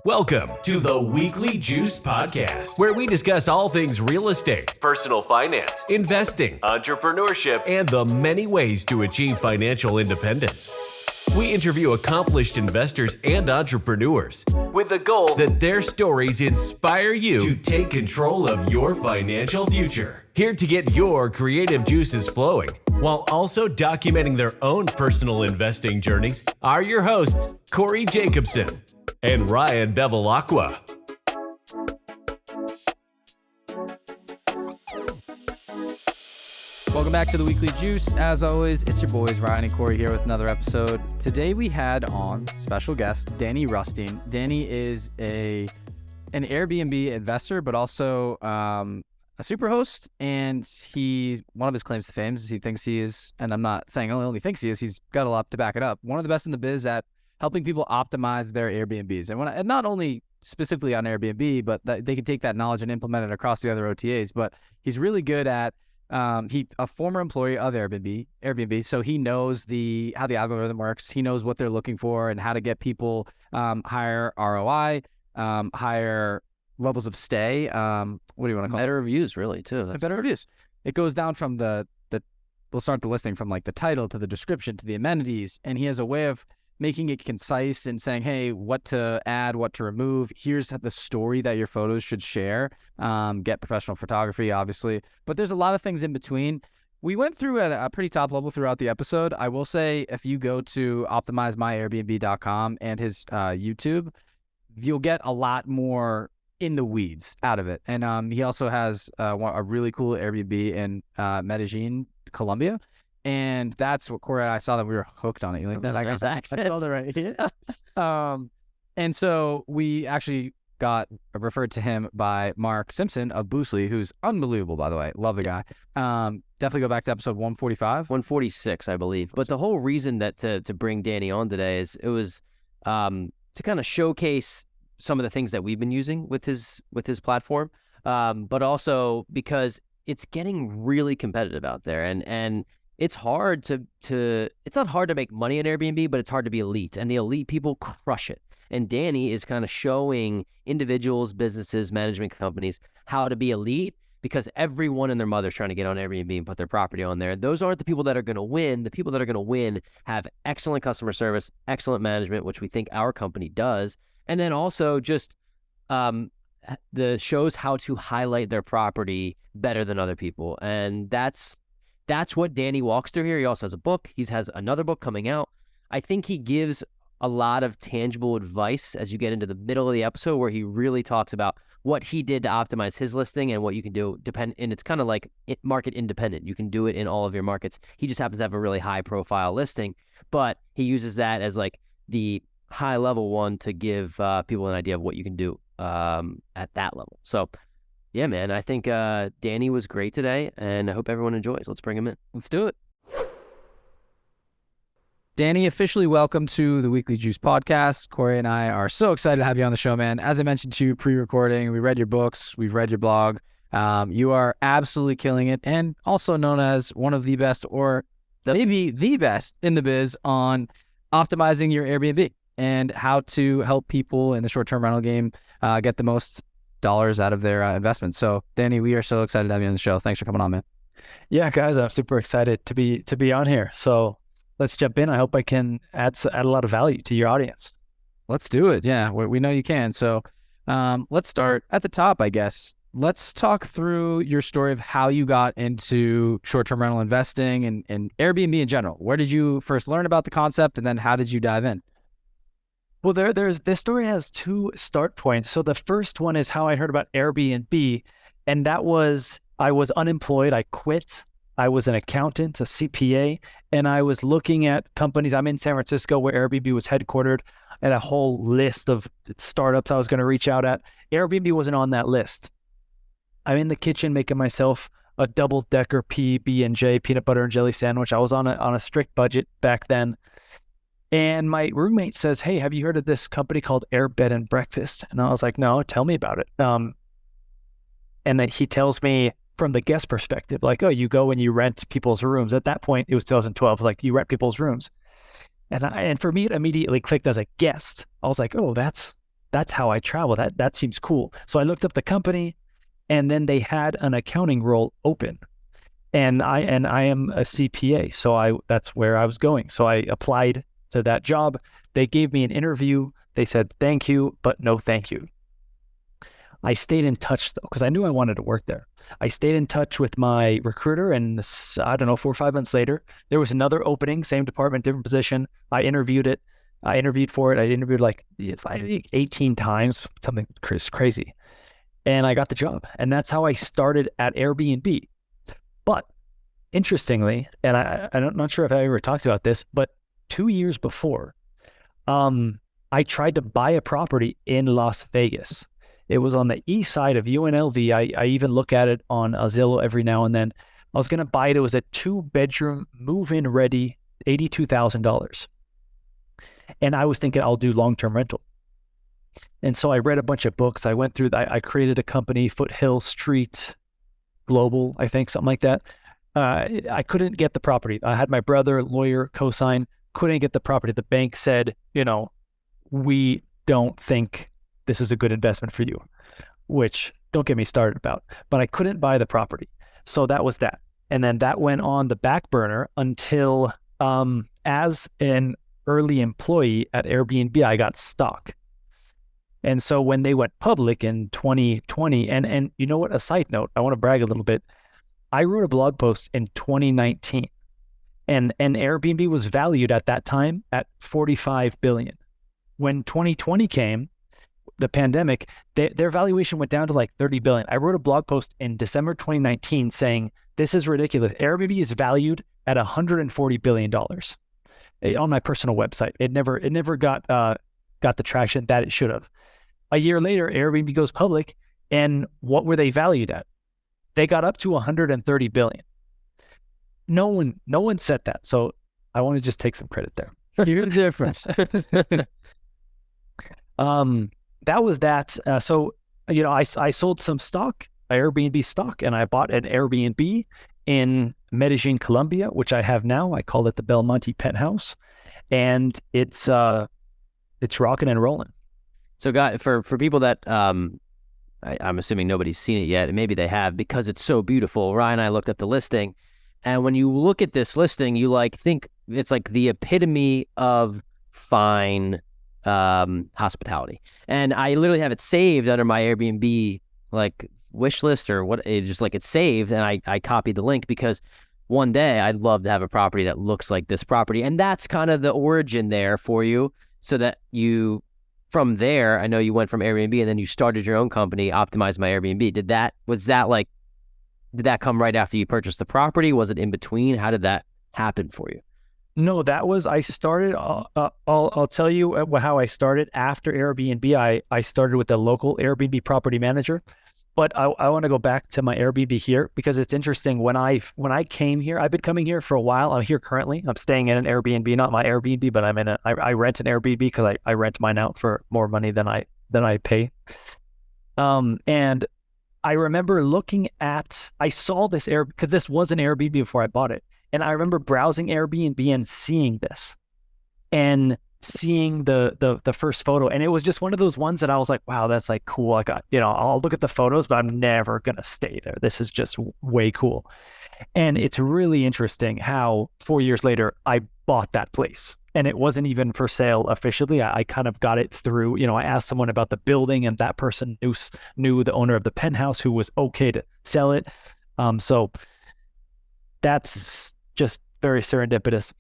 Welcome to the Weekly Juice Podcast, where we discuss all things real estate, personal finance, investing, entrepreneurship, and the many ways to achieve financial independence. We interview accomplished investors and entrepreneurs with the goal that their stories inspire you to take control of your financial future. Here to get your creative juices flowing, while also documenting their own personal investing journeys, are your hosts, Corey Jacobson and Ryan Bevilacqua. Welcome back to the Weekly Juice. As always, it's your boys Ryan and Corey here with another episode. Today we had on special guest Danny Rusteen. Danny is an Airbnb investor, but also a super host. And one of his claims to fame is he thinks he is, and I'm not saying only thinks he is, he's got a lot to back it up, one of the best in the biz at helping people optimize their Airbnbs. And not only specifically on Airbnb, but they can take that knowledge and implement it across the other OTAs. But he's really good at he's a former employee of Airbnb, so he knows how the algorithm works. He knows what they're looking for and how to get people higher ROI, higher levels of stay. What do you want to call better reviews, really, too. Better reviews. It goes down from we'll start the listing from like the title to the description to the amenities, and he has a way of making it concise and saying, hey, what to add, what to remove. Here's the story that your photos should share. Get professional photography, obviously. But there's a lot of things in between. We went through at a pretty top level throughout the episode. I will say if you go to optimizemyairbnb.com and his YouTube, you'll get a lot more in the weeds out of it. And he also has a really cool Airbnb in Medellin, Colombia. And that's what Corey and I saw that we were hooked on it. You're like, no, I spelled it right. Yeah. And so we actually got referred to him by Mark Simpson of Boostly, who's unbelievable, by the way. Love the guy. Definitely go back to episode 145. 146, I believe. But the whole reason that to bring Danny on today is it was to kind of showcase some of the things that we've been using with his platform, but also because it's getting really competitive out there. And it's hard it's not hard to make money at Airbnb, but it's hard to be elite, and the elite people crush it. And Danny is kind of showing individuals, businesses, management companies how to be elite, because everyone and their mother is trying to get on Airbnb and put their property on there. Those aren't the people that are going to win. The people that are going to win have excellent customer service, excellent management, which we think our company does. And then also just the shows how to highlight their property better than other people. And that's what Danny walks through here. He also has a book. He has another book coming out. I think he gives a lot of tangible advice as you get into the middle of the episode, where he really talks about what he did to optimize his listing and what you can do and it's kind of like market independent. You can do it in all of your markets. He just happens to have a really high profile listing, but he uses that as like the high level one to give people an idea of what you can do at that level. So yeah, man, I think Danny was great today, and I hope everyone enjoys. Let's bring him in. Let's do it. Danny, officially welcome to the Weekly Juice Podcast. Corey and I are so excited to have you on the show, man. As I mentioned to you pre-recording, we read your books, we've read your blog. You are absolutely killing it, and also known as one of the best, or maybe the best in the biz on optimizing your Airbnb and how to help people in the short-term rental game get the most dollars out of their investments. So Danny, we are so excited to have you on the show. Thanks for coming on, man. Yeah, guys, I'm super excited to be on here. So let's jump in. I hope I can add a lot of value to your audience. Let's do it. Yeah, we know you can. So let's start at the top, I guess. Let's talk through your story of how you got into short-term rental investing and Airbnb in general. Where did you first learn about the concept, and then how did you dive in? Well, this story has two start points. So the first one is how I heard about Airbnb, and that was I was unemployed. I quit. I was an accountant, a CPA, and I was looking at companies. I'm in San Francisco, where Airbnb was headquartered, and a whole list of startups I was going to reach out at. Airbnb wasn't on that list. I'm in the kitchen making myself a double-decker PB&J peanut butter and jelly sandwich. I was on a strict budget back then. And my roommate says, hey, have you heard of this company called Airbed and Breakfast? And I was like, no, tell me about it. And then he tells me from the guest perspective, like, oh, you go and you rent people's rooms. At that point, it was 2012, like you rent people's rooms. And for me, it immediately clicked as a guest. I was like, oh, that's that's how I travel. That seems cool. So I looked up the company, and then they had an accounting role open. And I am a CPA, so that's where I was going. So I applied to that job. They gave me an interview. They said, thank you, but no thank you. I stayed in touch though, because I knew I wanted to work there. I stayed in touch with my recruiter, and I don't know, 4 or 5 months later, there was another opening, same department, different position. I interviewed for it. I interviewed like 18 times, something crazy. And I got the job. And that's how I started at Airbnb. But interestingly, and I'm not sure if I ever talked about this, but 2 years before, I tried to buy a property in Las Vegas. It was on the east side of UNLV. I even look at it on Zillow every now and then. I was going to buy it. It was a 2-bedroom, move-in ready, $82,000. And I was thinking I'll do long-term rental. And so I read a bunch of books. I went through, I created a company, Foothill Street Global, I think, something like that. I couldn't get the property. I had my brother, lawyer, co-sign, couldn't get the property. The bank said, we don't think this is a good investment for you, which don't get me started about, but I couldn't buy the property. So that was that. And then that went on the back burner until as an early employee at Airbnb, I got stock. And so when they went public in 2020, and you know what, a side note, I want to brag a little bit. I wrote a blog post in 2019, and Airbnb was valued at that time at $45 billion. When 2020 came, the pandemic, their valuation went down to like $30 billion. I wrote a blog post in December 2019 saying, this is ridiculous. Airbnb is valued at $140 billion on my personal website. It never got the traction that it should have. A year later, Airbnb goes public, and what were they valued at? They got up to $130 billion. No one said that. So I want to just take some credit there. You're the difference. That was that. So, I sold some stock, Airbnb stock, and I bought an Airbnb in Medellin, Colombia, which I have now. I call it the Belmonte Penthouse, and it's rocking and rolling. So, guys, for people that I'm assuming nobody's seen it yet, and maybe they have because it's so beautiful. Ryan and I looked up the listing, and when you look at this listing, you think it's like the epitome of fine hospitality. And I literally have it saved under my Airbnb like wish list or what, it's saved, and I copied the link because one day I'd love to have a property that looks like this property. And that's kind of the origin there for you, so that you, from there, I know you went from Airbnb and then you started your own company, Optimize My Airbnb. Did that come right after you purchased the property? Was it in between? How did that happen for you? No, I started, I'll tell you how I started. After Airbnb, I started with the local Airbnb property manager. But I want to go back to my Airbnb here because it's interesting. When I came here, I've been coming here for a while. I'm here currently. I'm staying in an Airbnb, not my Airbnb, but I rent an Airbnb because I rent mine out for more money than I pay. And I remember I saw this because this was an Airbnb before I bought it. And I remember browsing Airbnb and seeing this and seeing the first photo. And it was just one of those ones that I was like, wow, that's like cool. I got, I'll look at the photos, but I'm never going to stay there. This is just way cool. And it's really interesting how 4 years later, I bought that place. And it wasn't even for sale officially. I kind of got it through, I asked someone about the building, and that person knew the owner of the penthouse who was okay to sell it. So that's just very serendipitous.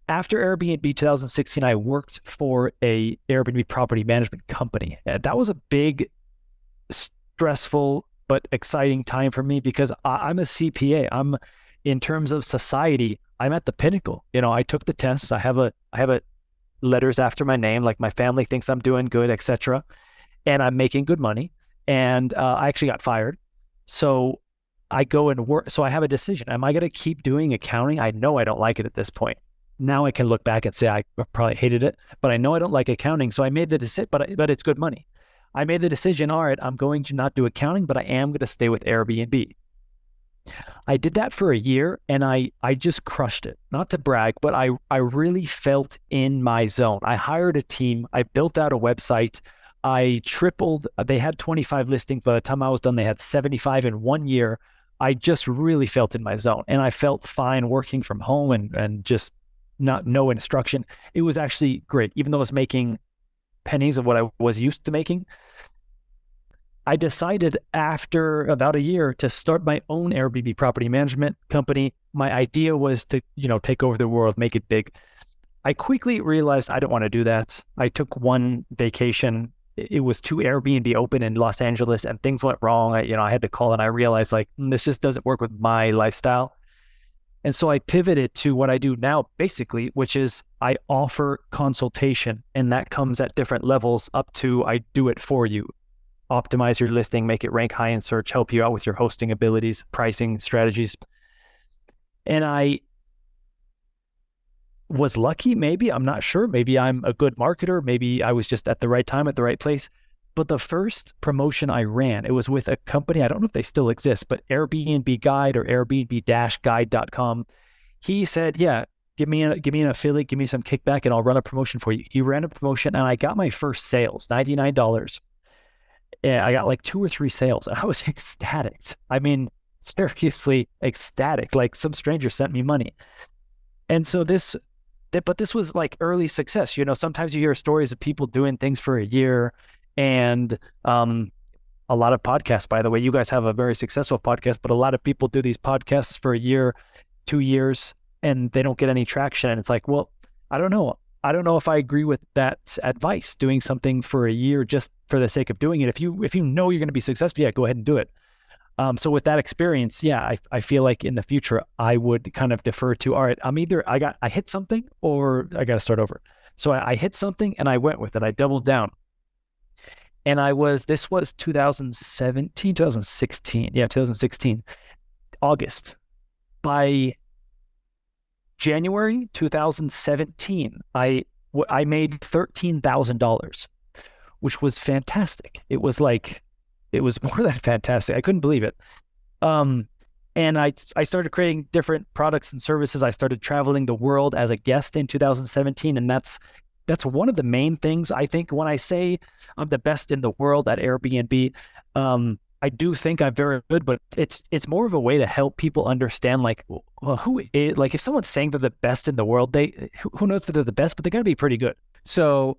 After Airbnb 2016, I worked for a Airbnb property management company. That was a big, stressful, but exciting time for me because I'm a CPA. In terms of society, I'm at the pinnacle. I took the tests. I have a letters after my name, like my family thinks I'm doing good, etc. And I'm making good money. And I actually got fired. So I go and work. So I have a decision. Am I going to keep doing accounting? I know I don't like it at this point. Now I can look back and say I probably hated it, but I know I don't like accounting. So I made the decision, but it's good money. I made the decision, all right, I'm going to not do accounting, but I am going to stay with Airbnb. I did that for a year and I just crushed it. Not to brag, but I really felt in my zone. I hired a team. I built out a website. I tripled. They had 25 listings. By the time I was done, they had 75 in 1 year. I just really felt in my zone, and I felt fine working from home and just no instruction. It was actually great, even though I was making pennies of what I was used to making. I decided after about a year to start my own Airbnb property management company. My idea was to, take over the world, make it big. I quickly realized I don't want to do that. I took one vacation. It was 2 Airbnb open in Los Angeles, and things went wrong. I had to call, and I realized this just doesn't work with my lifestyle. And so I pivoted to what I do now, basically, which is I offer consultation, and that comes at different levels up to I do it for you. Optimize your listing, make it rank high in search, help you out with your hosting abilities, pricing strategies. And I was lucky, maybe, I'm not sure. Maybe I'm a good marketer. Maybe I was just at the right time, at the right place. But the first promotion I ran, it was with a company, I don't know if they still exist, but Airbnb Guide or Airbnb-guide.com. He said, yeah, give me an affiliate, give me some kickback, and I'll run a promotion for you. He ran a promotion, and I got my first sales, $99. Yeah, I got 2 or 3 sales, and I was ecstatic. I mean, seriously ecstatic. Some stranger sent me money. And so this was early success. Sometimes you hear stories of people doing things for a year, and a lot of podcasts, by the way. You guys have a very successful podcast, but a lot of people do these podcasts for a year, 2 years, and they don't get any traction. And it's well, I don't know. I don't know if I agree with that advice, doing something for a year just for the sake of doing it. If you know you're going to be successful, yeah, go ahead and do it. So with that experience, yeah, I feel like in the future, I would kind of defer to, all right, I hit something or I got to start over. So I hit something and I went with it. I doubled down. And this was 2016. Yeah, 2016, August. By January 2017, I made $13,000, which was fantastic. It was more than fantastic. I couldn't believe it. And I started creating different products and services. I started traveling the world as a guest in 2017, and that's one of the main things. I think when I say I'm the best in the world at Airbnb, I do think I'm very good, but it's more of a way to help people understand, who is, if someone's saying they're the best in the world, who knows that they're the best, but they got to be pretty good. So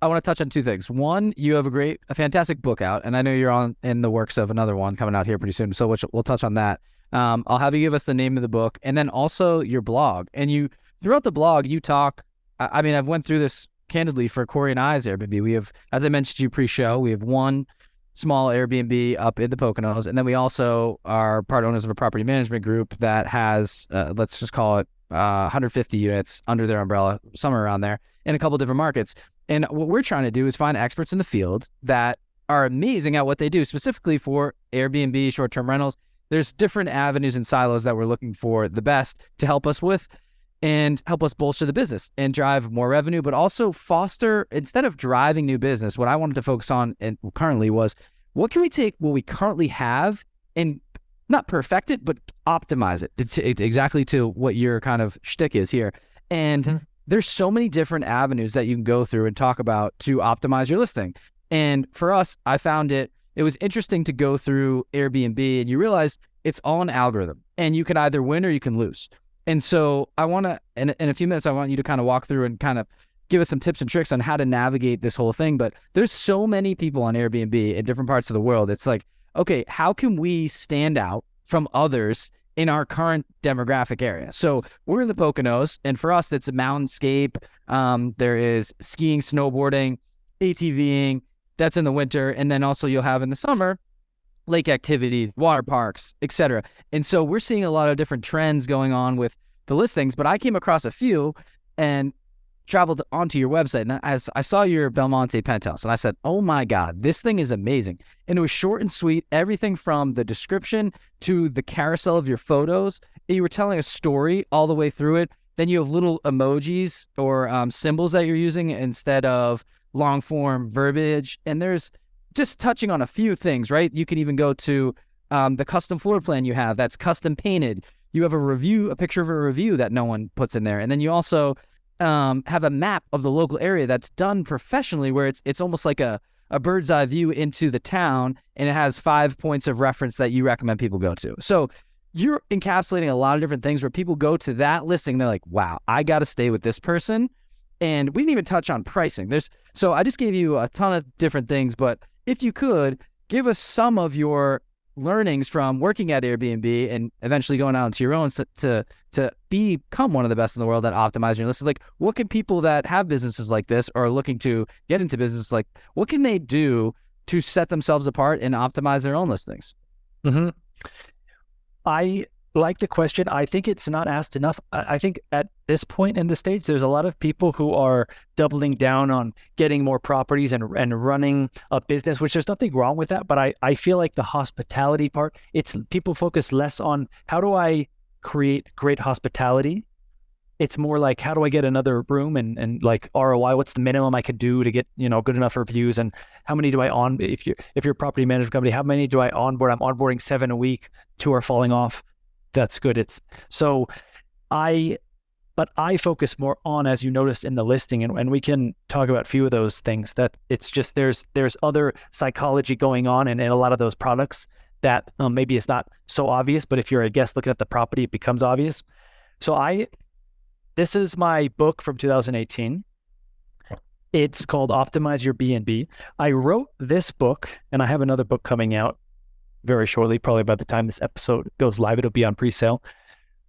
I want to touch on 2 things. One, you have a fantastic book out, and I know you're in the works of another one coming out here pretty soon, so we'll touch on that. I'll have you give us the name of the book, and then also your blog. And throughout the blog, you talk, I've went through this candidly for Corey and I's Airbnb. We have, as I mentioned to you pre-show, we have one small Airbnb up in the Poconos, and then we also are part owners of a property management group that has, let's just call it 150 units under their umbrella, somewhere around there, in a couple different markets. And what we're trying to do is find experts in the field that are amazing at what they do, specifically for Airbnb, short-term rentals. There's different avenues and silos that we're looking for the best to help us with and help us bolster the business and drive more revenue, but also foster, instead of driving new business, what I wanted to focus on and currently was, what can we take what we currently have and not perfect it, but optimize it exactly to what your kind of shtick is here. And there's so many different avenues that you can go through and talk about to optimize your listing. And for us, I found it was interesting to go through Airbnb, and you realize it's all an algorithm, and you can either win or you can lose. And so I want to, in a few minutes, I want you to kind of walk through and kind of give us some tips and tricks on how to navigate this whole thing. But there's so many people on Airbnb in different parts of the world. It's okay, how can we stand out from others in our current demographic area? So we're in the Poconos, and for us, that's a mountainscape. There is skiing, snowboarding, ATVing. That's in the winter. And then also you'll have in the summer, lake activities, water parks, etc. And so we're seeing a lot of different trends going on with the listings, but I came across a few and traveled onto your website, and as I saw your Belmonte penthouse, and I said, oh my God, this thing is amazing. And it was short and sweet, everything from the description to the carousel of your photos. You were telling a story all the way through it. Then you have little emojis or symbols that you're using instead of long form verbiage. And there's just touching on a few things, right? You can even go to the custom floor plan you have that's custom painted. You have a picture of a review that no one puts in there. And then you also have a map of the local area that's done professionally, where it's almost like a a bird's eye view into the town, and it has 5 points of reference that you recommend people go to. So you're encapsulating a lot of different things where people go to that listing. They're like, wow, I got to stay with this person. And we didn't even touch on pricing. So I just gave you a ton of different things, but if you could give us some of your learnings from working at Airbnb and eventually going out into your own to become one of the best in the world at optimizing your listings. Like, what can people that have businesses like this or are looking to get into business, like, what can they do to set themselves apart and optimize their own listings? Mm-hmm. I like the question. I think it's not asked enough. I think at this point in the stage, there's a lot of people who are doubling down on getting more properties and running a business, which there's nothing wrong with that. But I feel like the hospitality part, it's people focus less on how do I create great hospitality. It's more like, how do I get another room and like ROI, what's the minimum I could do to get, good enough reviews, and how many do I if you're a property management company, how many do I onboard? I'm onboarding 7 a week, 2 are falling off. That's good. But I focus more on, as you noticed in the listing, and we can talk about a few of those things, that it's just, there's other psychology going on in a lot of those products that maybe it's not so obvious, but if you're a guest looking at the property, it becomes obvious. So this is my book from 2018. It's called Optimize Your B&B. I wrote this book, and I have another book coming out very shortly. Probably by the time this episode goes live, it'll be on pre-sale.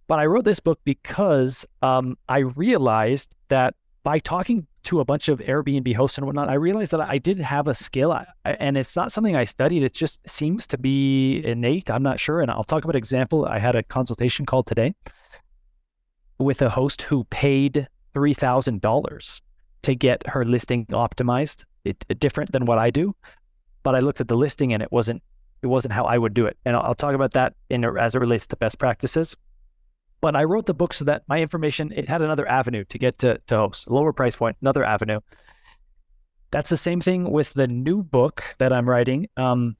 But I wrote this book because I realized that by talking to a bunch of Airbnb hosts and whatnot, I realized that I did have a skill, and it's not something I studied. It just seems to be innate. I'm not sure. And I'll talk about an example. I had a consultation call today with a host who paid $3,000 to get her listing optimized. Different than what I do. But I looked at the listing and it wasn't how I would do it. And I'll talk about that as it relates to best practices. But I wrote the book so that my information, it had another avenue to get to hosts, lower price point, another avenue. That's the same thing with the new book that I'm writing,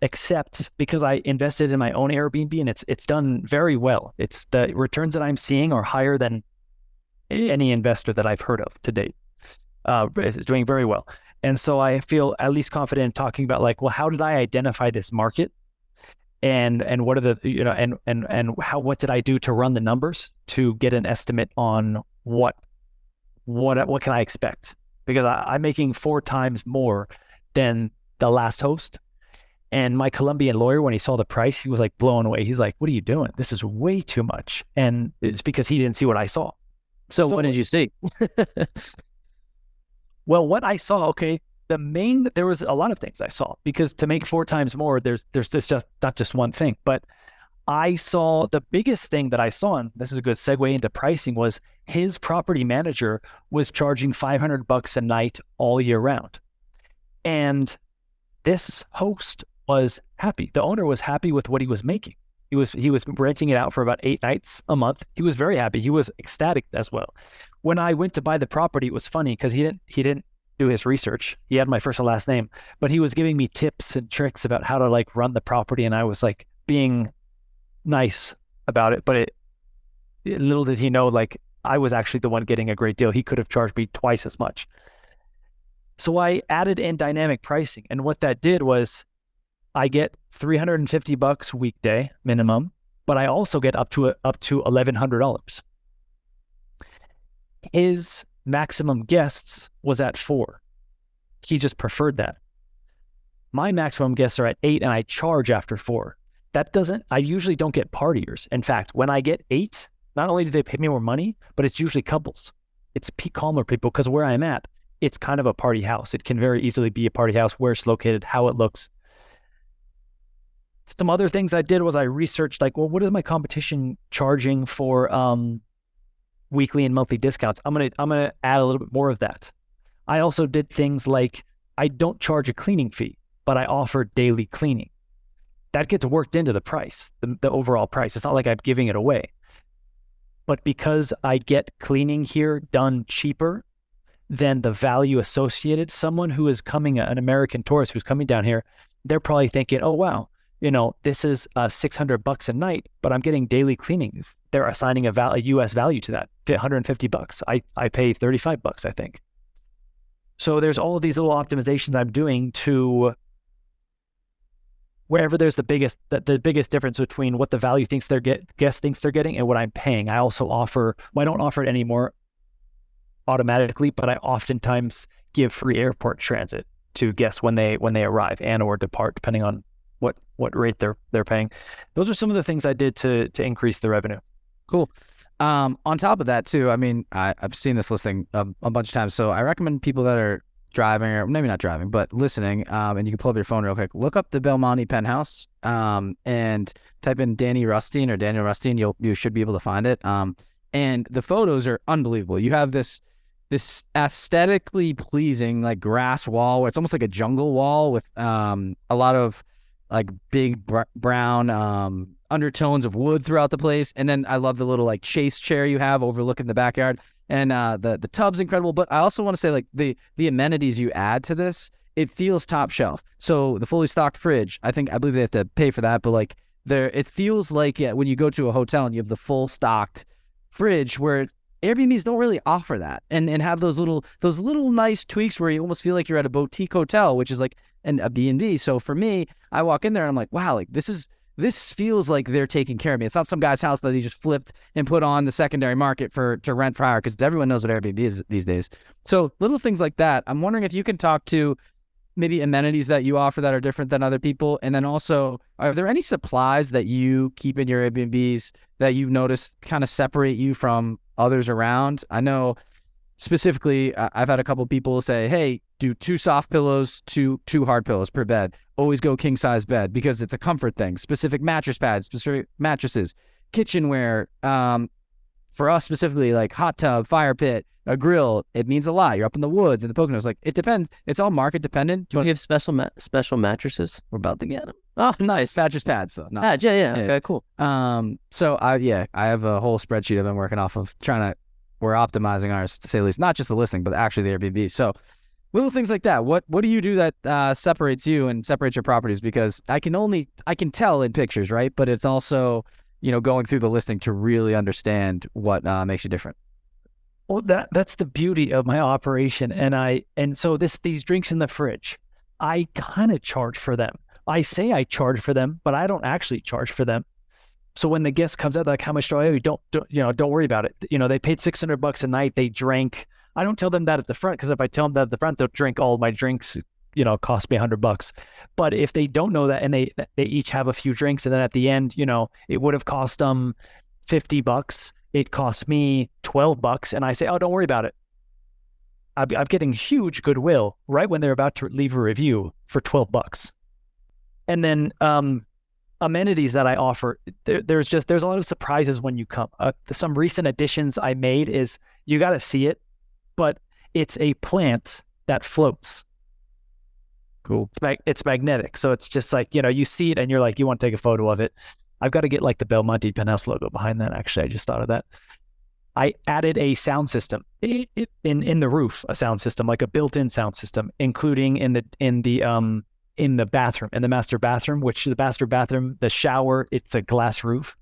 except because I invested in my own Airbnb and it's done very well. It's the returns that I'm seeing are higher than any investor that I've heard of to date. It's doing very well. And so I feel at least confident in talking about, like, well, how did I identify this market? And what are the, what did I do to run the numbers to get an estimate on what can I expect? Because I'm making 4 times more than the last host. And my Colombian lawyer, when he saw the price, he was like blown away. He's like, what are you doing? This is way too much. And it's because he didn't see what I saw. So what did you see? Well, what I saw, there was a lot of things I saw, because to make 4 times more, there's just not just one thing. But I saw the biggest thing that I saw, and this is a good segue into pricing, was his property manager was charging $500 a night all year round. And this host was happy. The owner was happy with what he was making. He was renting it out for about 8 nights a month. He was very happy. He was ecstatic as well. When I went to buy the property, it was funny because he didn't do his research. He had my first and last name, but he was giving me tips and tricks about how to like run the property, and I was like being nice about it. But little did he know, like, I was actually the one getting a great deal. He could have charged me twice as much. So I added in dynamic pricing, and what that did was I get $350 weekday minimum, but I also get up to $1,100. His maximum guests was at 4. He just preferred that. My maximum guests are at 8, and I charge after 4. I usually don't get partiers. In fact, when I get 8, not only do they pay me more money, but it's usually couples. It's calmer people, because where I'm at, it's kind of a party house. It can very easily be a party house, where it's located, how it looks. Some other things I did was I researched, like, well, what is my competition charging for weekly and monthly discounts? I'm gonna add a little bit more of that. I also did things like, I don't charge a cleaning fee, but I offer daily cleaning. That gets worked into the price, the overall price. It's not like I'm giving it away. But because I get cleaning here done cheaper than the value associated, someone who is coming, an American tourist who's coming down here, they're probably thinking, oh, wow, this is $600 a night, but I'm getting daily cleaning. They're assigning a US value to that, $150. I pay $35, I think. So there's all of these little optimizations I'm doing to wherever there's the biggest difference between what the value guest thinks they're getting and what I'm paying. I also offer, well, I don't offer it anymore automatically, but I oftentimes give free airport transit to guests when they arrive and or depart, depending on what rate they're paying. Those are some of the things I did to increase the revenue. Cool. On top of that too, I mean, I've seen this listing a bunch of times, so I recommend people that are driving, or maybe not driving, but listening, and you can pull up your phone real quick, look up the Belmonte penthouse, and type in Danny Rusteen or Daniel Rusteen. You should be able to find it. And the photos are unbelievable. You have this aesthetically pleasing like grass wall where it's almost like a jungle wall with a lot of like big brown undertones of wood throughout the place. And then I love the little like chase chair you have overlooking the backyard. And the tub's incredible. But I also want to say like the amenities you add to this, it feels top shelf. So the fully stocked fridge, I believe they have to pay for that, but like it feels like when you go to a hotel and you have the full stocked fridge, where Airbnbs don't really offer that, and have those little nice tweaks where you almost feel like you're at a boutique hotel, which is like a B&B. So for me, I walk in there and I'm like, wow, like this feels like they're taking care of me. It's not some guy's house that he just flipped and put on the secondary market to rent for hire, because everyone knows what Airbnb is these days. So little things like that. I'm wondering if you can talk to maybe amenities that you offer that are different than other people. And then also, are there any supplies that you keep in your Airbnbs that you've noticed kind of separate you from others around? I know specifically, I've had a couple people say, hey, do 2 soft pillows, 2 hard pillows per bed. Always go king size bed because it's a comfort thing. Specific mattress pads, specific mattresses, kitchenware. For us specifically, like hot tub, fire pit, a grill, it means a lot. You're up in the woods and the Poconos. Like, it depends. It's all market dependent. Do you have special mattresses? We're about to get them. Oh, nice. Mattress pads though. Yeah. Okay, cool. So I have a whole spreadsheet I've been working off of we're optimizing ours, to say the least, not just the listing, but actually the Airbnb. So little things like that. What do you do that separates you and separates your properties? Because I can tell in pictures, right? But it's also, going through the listing to really understand what makes you different. Well, that's the beauty of my operation. And so these drinks in the fridge, I kind of charge for them. I say I charge for them, but I don't actually charge for them. So when the guest comes out, like, how much do I owe you? Don't worry about it. They paid $600 a night. They drank. I don't tell them that at the front, because if I tell them that at the front, they'll drink all of my drinks. Cost me $100. But if they don't know that and they each have a few drinks, and then at the end, it would have cost them $50. It cost me $12, and I say, oh, don't worry about it. I'm getting huge goodwill right when they're about to leave a review for $12. And then amenities that I offer, there's a lot of surprises when you come. Some recent additions I made is, you got to see it, but it's a plant that floats. Cool. It's magnetic. So it's just like, you see it and you're like, you want to take a photo of it. I've got to get like the Belmonte penthouse logo behind that. Actually, I just thought of that. I added a sound system in the roof, a sound system, like a built-in sound system, including in the bathroom, in the master bathroom, the shower, it's a glass roof,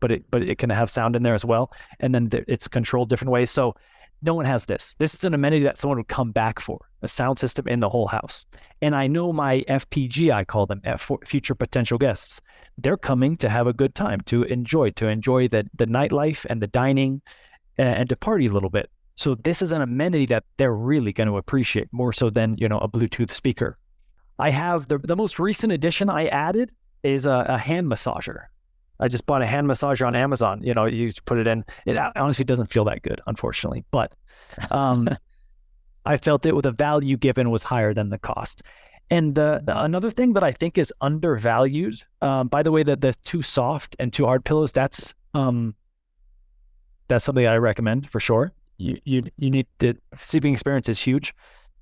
but it can have sound in there as well. And then it's controlled different ways. So no one has this. This is an amenity that someone would come back for, a sound system in the whole house. And I know my FPG, I call them, future potential guests, they're coming to have a good time, to enjoy the nightlife and the dining and to party a little bit. So this is an amenity that they're really going to appreciate, more so than, a Bluetooth speaker. I have the most recent addition I added is a hand massager. I just bought a hand massager on Amazon. You just put it in. It honestly doesn't feel that good, unfortunately. But I felt the value given was higher than the cost. And another thing that I think is undervalued, by the way, that the 2 soft and 2 hard pillows, that's something I recommend for sure. You need the sleeping experience is huge.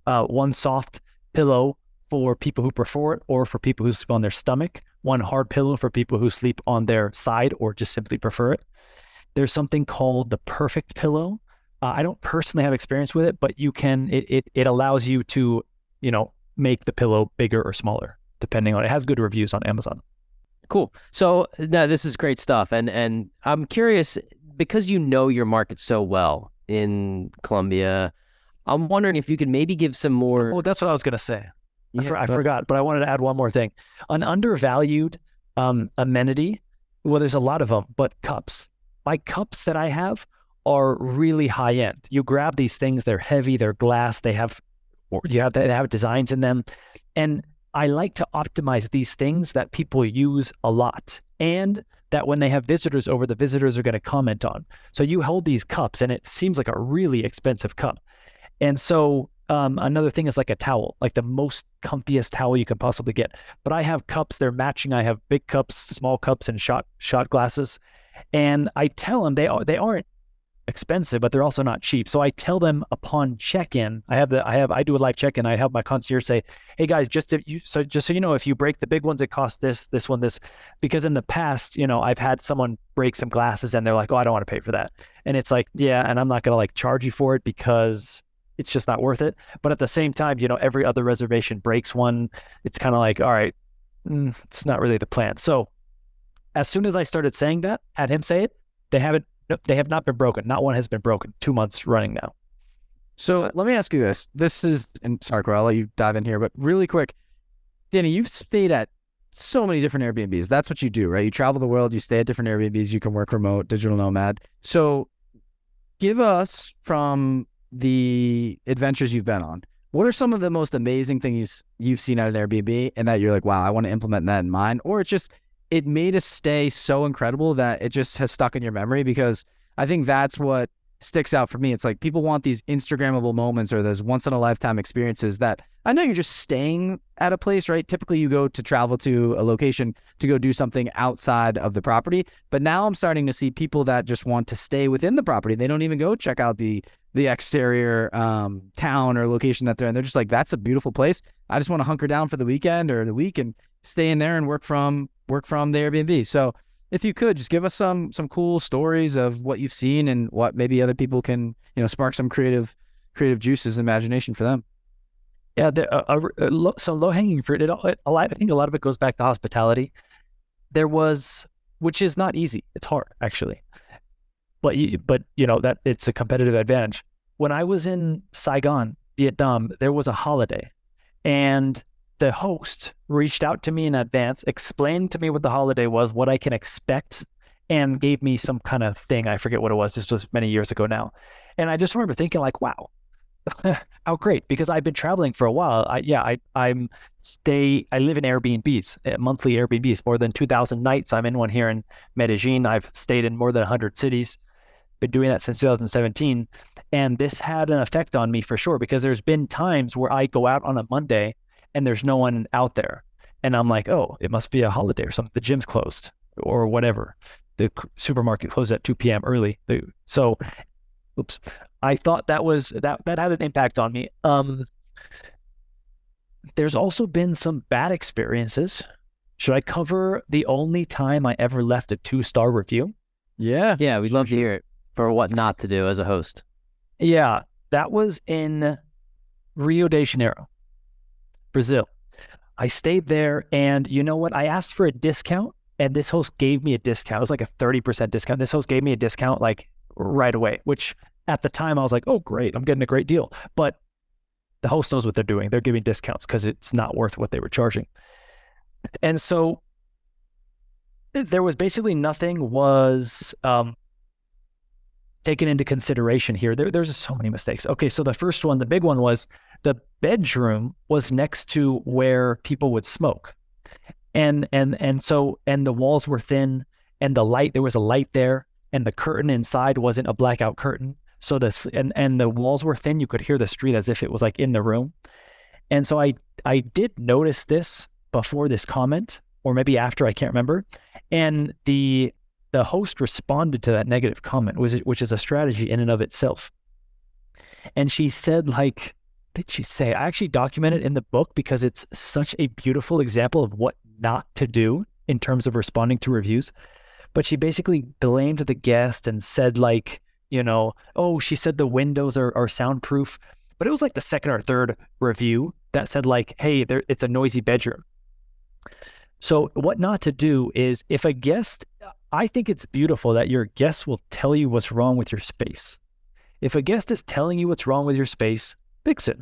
1 soft pillow for people who prefer it, or for people who sleep on their stomach. 1 hard pillow for people who sleep on their side or just simply prefer it. There's something called the perfect pillow. I don't personally have experience with it, but it allows you to, make the pillow bigger or smaller, depending on, it has good reviews on Amazon. Cool. So this is great stuff. And I'm curious, because your market so well in Colombia, I'm wondering if you could maybe give some more. Oh, that's what I was going to say. Yeah, I forgot, but I wanted to add one more thing. An undervalued amenity, well, there's a lot of them, but cups. My cups that I have are really high end. You grab these things, they're heavy, they're glass, they have designs in them. And I like to optimize these things that people use a lot, and that when they have visitors over, the visitors are going to comment on. So you hold these cups and it seems like a really expensive cup. And so another thing is like a towel, like the most comfiest towel you can possibly get. But I have cups, they're matching. I have big cups, small cups, and shot glasses. And I tell them they aren't expensive, but they're also not cheap. So I tell them upon check-in, I do a live check-in. I have my concierge say, "Hey guys, just so you know, if you break the big ones, it costs this one, this," because in the past, I've had someone break some glasses and they're like, "Oh, I don't want to pay for that," and it's like, yeah, and I'm not gonna like charge you for it because it's just not worth it. But at the same time, every other reservation breaks one. It's kind of like, all right, it's not really the plan. So as soon as I started saying that, had him say it, they have not been broken. Not one has been broken. 2 months running now. So let me ask you this. And sorry, Corey, I'll let you dive in here, but really quick, Danny, you've stayed at so many different Airbnbs. That's what you do, right? You travel the world, you stay at different Airbnbs, you can work remote, digital nomad. So give us, from the adventures you've been on, what are some of the most amazing things you've seen at an Airbnb and that you're like, wow, I want to implement that in mine? Or it made a stay so incredible that it just has stuck in your memory? Because I think that's what sticks out for me. It's like people want these Instagrammable moments or those once in a lifetime experiences that I know you're just staying at a place, right? Typically you go to travel to a location to go do something outside of the property. But now I'm starting to see people that just want to stay within the property. They don't even go check out the exterior town or location that they're in. They're just like, that's a beautiful place. I just want to hunker down for the weekend or the week and stay in there and work from the Airbnb. So if you could just give us some cool stories of what you've seen and what maybe other people can, spark some creative juices and imagination for them. Yeah, some low-hanging fruit. I think a lot of it goes back to hospitality. Which is not easy. It's hard, actually. But that it's a competitive advantage. When I was in Saigon, Vietnam, there was a holiday, and the host reached out to me in advance, explained to me what the holiday was, what I can expect, and gave me some kind of thing. I forget what it was. This was many years ago now. And I just remember thinking like, wow, how great, because I've been traveling for a while. I live in Airbnbs, monthly Airbnbs, more than 2,000 nights. I'm in one here in Medellin. I've stayed in more than 100 cities. Been doing that since 2017. And this had an effect on me for sure, because there's been times where I go out on a Monday and there's no one out there. And I'm like, oh, it must be a holiday or something. The gym's closed or whatever. The supermarket closed at 2 p.m. early. I thought that had an impact on me. There's also been some bad experiences. Should I cover the only time I ever left a 2-star review? Yeah. Yeah, we'd love to hear it for what not to do as a host. Yeah, that was in Rio de Janeiro, Brazil. I stayed there, and you know what? I asked for a discount, and this host gave me a discount. It was like a 30% discount. This host gave me a discount like right away, which at the time I was like, oh, great, I'm getting a great deal. But the host knows what they're doing. They're giving discounts because it's not worth what they were charging. And so there was basically nothing was taken into consideration here. There's so many mistakes. Okay, so the first one, the big one, was the bedroom was next to where people would smoke. And the walls were thin, and there was a light there, and the curtain inside wasn't a blackout curtain. So and the walls were thin. You could hear the street as if it was like in the room. And so I did notice this before this comment, or maybe after, I can't remember. And the host responded to that negative comment, which is a strategy in and of itself. And she said, like, what did she say? I actually document it in the book because it's such a beautiful example of what not to do in terms of responding to reviews. But she basically blamed the guest and said, like, oh, she said the windows are soundproof. But it was like the second or third review that said, like, hey, it's a noisy bedroom. So what not to do is, if a guest, I think it's beautiful that your guest will tell you what's wrong with your space. If a guest is telling you what's wrong with your space, fix it.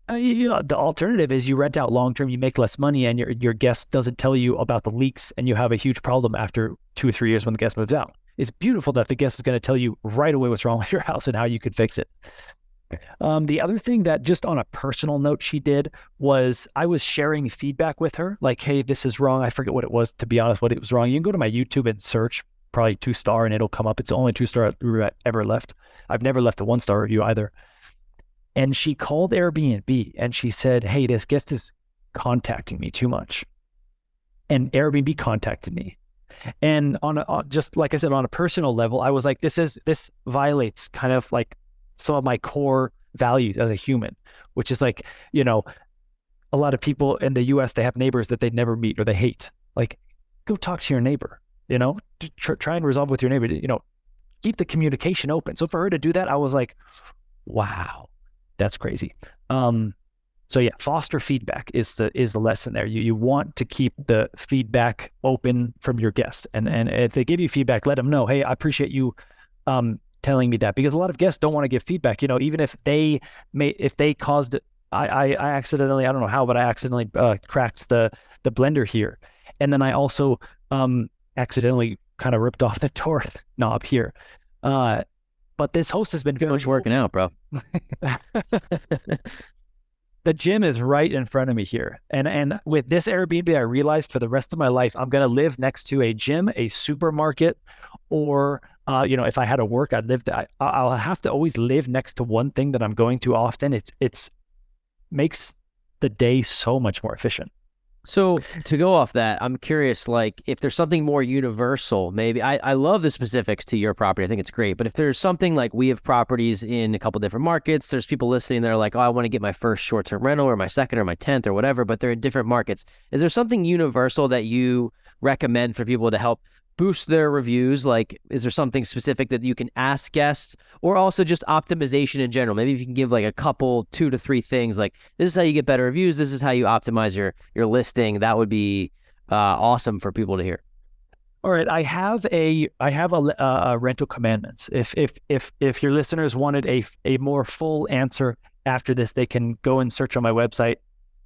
The alternative is you rent out long-term, you make less money, and your guest doesn't tell you about the leaks, and you have a huge problem after 2 or 3 years when the guest moves out. It's beautiful that the guest is going to tell you right away what's wrong with your house and how you could fix it. The other thing that, just on a personal note, she did was I was sharing feedback with her, like, hey, this is wrong. I forget what it was, to be honest, what it was wrong. You can go to my YouTube and search probably 2-star and it'll come up. It's the only 2-star review I ever left. I've never left a 1-star review either. And she called Airbnb and she said, hey, this guest is contacting me too much. And Airbnb contacted me. And just like I said, on a personal level, I was like, this violates kind of like some of my core values as a human, which is like, a lot of people in the US, they have neighbors that they never meet or they hate. Like, go talk to your neighbor, try and resolve with your neighbor, keep the communication open. So for her to do that, I was like, wow, that's crazy. So yeah, foster feedback is the lesson there. You want to keep the feedback open from your guest. And if they give you feedback, let them know, hey, I appreciate you telling me that, because a lot of guests don't want to give feedback, even if they caused it. I accidentally, I don't know how, but I accidentally cracked the blender here. And then I also accidentally kind of ripped off the door knob here. But this host has been very much working out, bro. The gym is right in front of me here. And with this Airbnb, I realized for the rest of my life, I'm going to live next to a gym, a supermarket, or, if I had to work, I'll have to always live next to one thing that I'm going to often. It's makes the day so much more efficient. So to go off that, I'm curious, like, if there's something more universal, maybe I love the specifics to your property. I think it's great. But if there's something like, we have properties in a couple different markets, there's people listening that are like, oh, I want to get my first short-term rental or my second or my 10th or whatever, but they're in different markets. Is there something universal that you recommend for people to help boost their reviews? Like, is there something specific that you can ask guests, or also just optimization in general? Maybe if you can give like a couple, 2 to 3 things, like, this is how you get better reviews, this is how you optimize your listing. That would be awesome for people to hear. All right, I have a rental commandments. If your listeners wanted a more full answer after this, they can go and search on my website,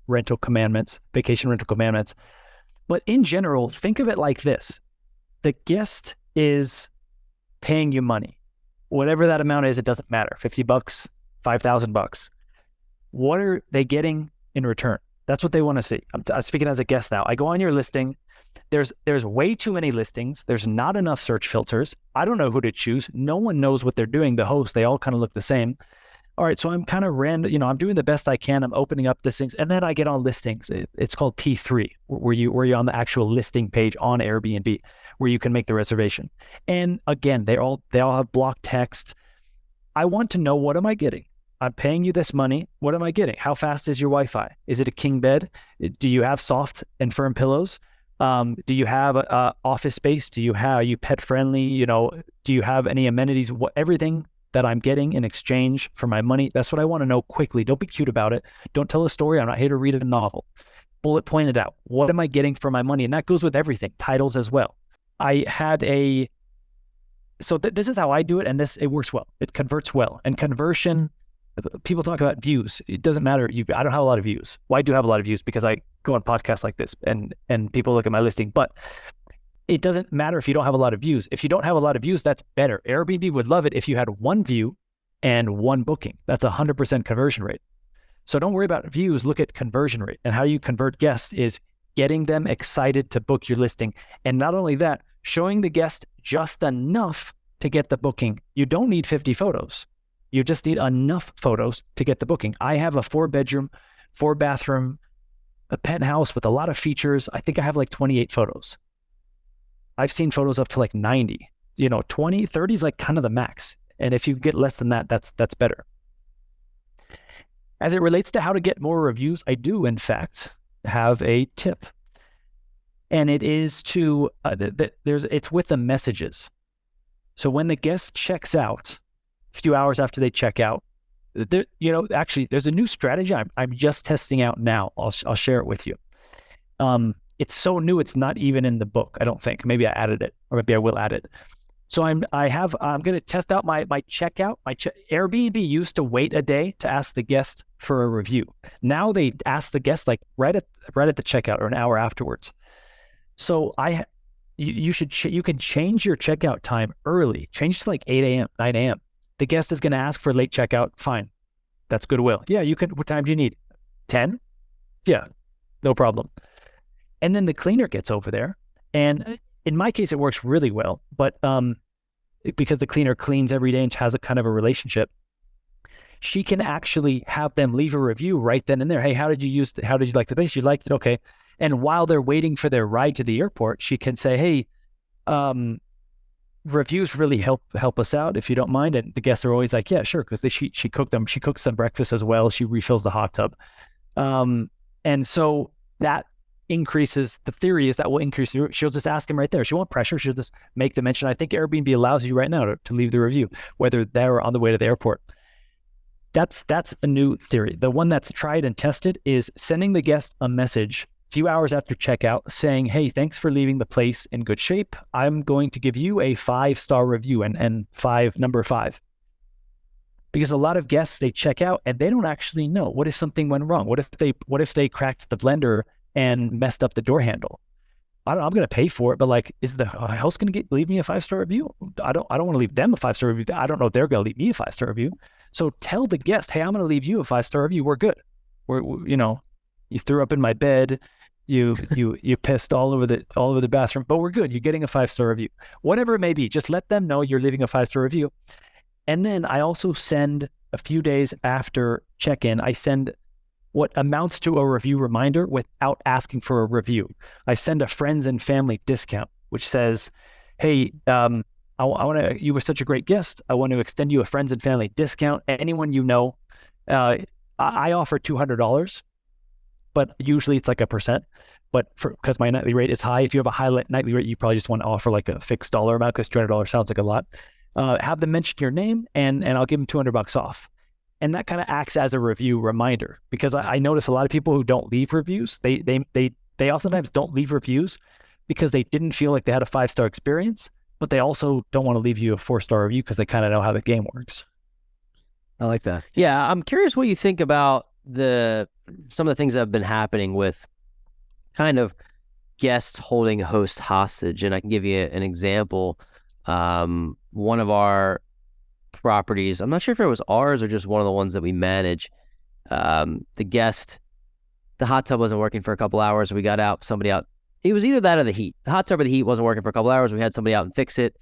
rental commandments, vacation rental commandments. But in general, think of it like this. The guest is paying you money. Whatever that amount is, it doesn't matter. $50, $5,000. What are they getting in return? That's what they want to see. I'm speaking as a guest now. I go on your listing. There's way too many listings. There's not enough search filters. I don't know who to choose. No one knows what they're doing. The hosts, they all kind of look the same. All right, so I'm kind of random, I'm doing the best I can. I'm opening up listings, and then I get on listings. It's called P3, where you're on the actual listing page on Airbnb, where you can make the reservation. And again, they all have block text. I want to know, what am I getting? I'm paying you this money. What am I getting? How fast is your Wi-Fi? Is it a king bed? Do you have soft and firm pillows? Do you have office space? Are you pet friendly? Do you have any amenities? Everything that I'm getting in exchange for my money. That's what I want to know quickly. Don't be cute about it. Don't tell a story. I'm not here to read a novel. Bullet point it out. What am I getting for my money? And that goes with everything, titles as well. I had this is how I do it, and it works well. It converts well. And conversion, people talk about views. It doesn't matter. I don't have a lot of views. Well, I do have a lot of views because I go on podcasts like this and people look at my listing. But it doesn't matter if you don't have a lot of views. If you don't have a lot of views, that's better. Airbnb would love it if you had 1 view and 1 booking. That's 100% conversion rate. So don't worry about views. Look at conversion rate. And how you convert guests is getting them excited to book your listing. And not only that, showing the guest just enough to get the booking. You don't need 50 photos. You just need enough photos to get the booking. I have a 4-bedroom, 4-bathroom, a penthouse with a lot of features. I think I have like 28 photos. I've seen photos up to like 90, 20, 30 is like kind of the max. And if you get less than that, that's better. As it relates to how to get more reviews, I do in fact have a tip. And it is it's with the messages. So when the guest checks out, a few hours after they check out, actually there's a new strategy I'm just testing out now. I'll share it with you. It's so new, it's not even in the book, I don't think. Maybe I added it, or maybe I will add it. So I'm going to test out my checkout. Airbnb used to wait a day to ask the guest for a review. Now they ask the guest like right at the checkout or an hour afterwards. So you can change your checkout time early. Change to like 8 a.m., 9 a.m. The guest is going to ask for late checkout. Fine. That's goodwill. Yeah, you can. What time do you need? 10? Yeah, no problem. And then the cleaner gets over there. And in my case, it works really well. But because the cleaner cleans every day and has a kind of a relationship, she can actually have them leave a review right then and there. Hey, how did you like the place? You liked it? Okay. And while they're waiting for their ride to the airport, she can say, hey, reviews really help us out if you don't mind. And the guests are always like, yeah, sure. Because she cooks them breakfast as well. She refills the hot tub. And so that increases, the theory is that will increase, she'll just ask them right there. She won't pressure. She'll just make the mention. I think Airbnb allows you right now to leave the review, whether they're on the way to the airport. That's a new theory. The one that's tried and tested is sending the guest a message few hours after checkout saying, hey, thanks for leaving the place in good shape. I'm going to give you a 5-star review and number 5. Because a lot of guests, they check out and they don't actually know. What if something went wrong? What if they cracked the blender and messed up the door handle? I'm going to pay for it, but like, is the host going to leave me a 5-star review? I don't want to leave them a 5-star review. I don't know if they're going to leave me a 5-star review. So tell the guest, hey, I'm going to leave you a 5-star review. We're good. You threw up in my bed. You pissed all over the bathroom, but we're good. You're getting a 5-star review. Whatever it may be, just let them know you're leaving a 5-star review. And then I also send, a few days after check-in, I send what amounts to a review reminder without asking for a review. I send a friends and family discount, which says, hey, you were such a great guest. I want to extend you a friends and family discount. Anyone you know, I offer $200. But usually it's like 1%. But because my nightly rate is high, if you have a high nightly rate, you probably just want to offer like a fixed dollar amount because $200 sounds like a lot. Have them mention your name and I'll give them $200 off. And that kind of acts as a review reminder because I notice a lot of people who don't leave reviews. They oftentimes don't leave reviews because they didn't feel like they had a 5-star experience, but they also don't want to leave you a 4-star review because they kind of know how the game works. I like that. Yeah, I'm curious what you think about some of the things that have been happening with kind of guests holding host hostage. And I can give you an example. One of our properties, I'm not sure if it was ours or just one of the ones that we manage. The hot tub wasn't working for a couple hours. We got somebody out. It was either that or the heat. The hot tub or the heat wasn't working for a couple hours. We had somebody out and fix it.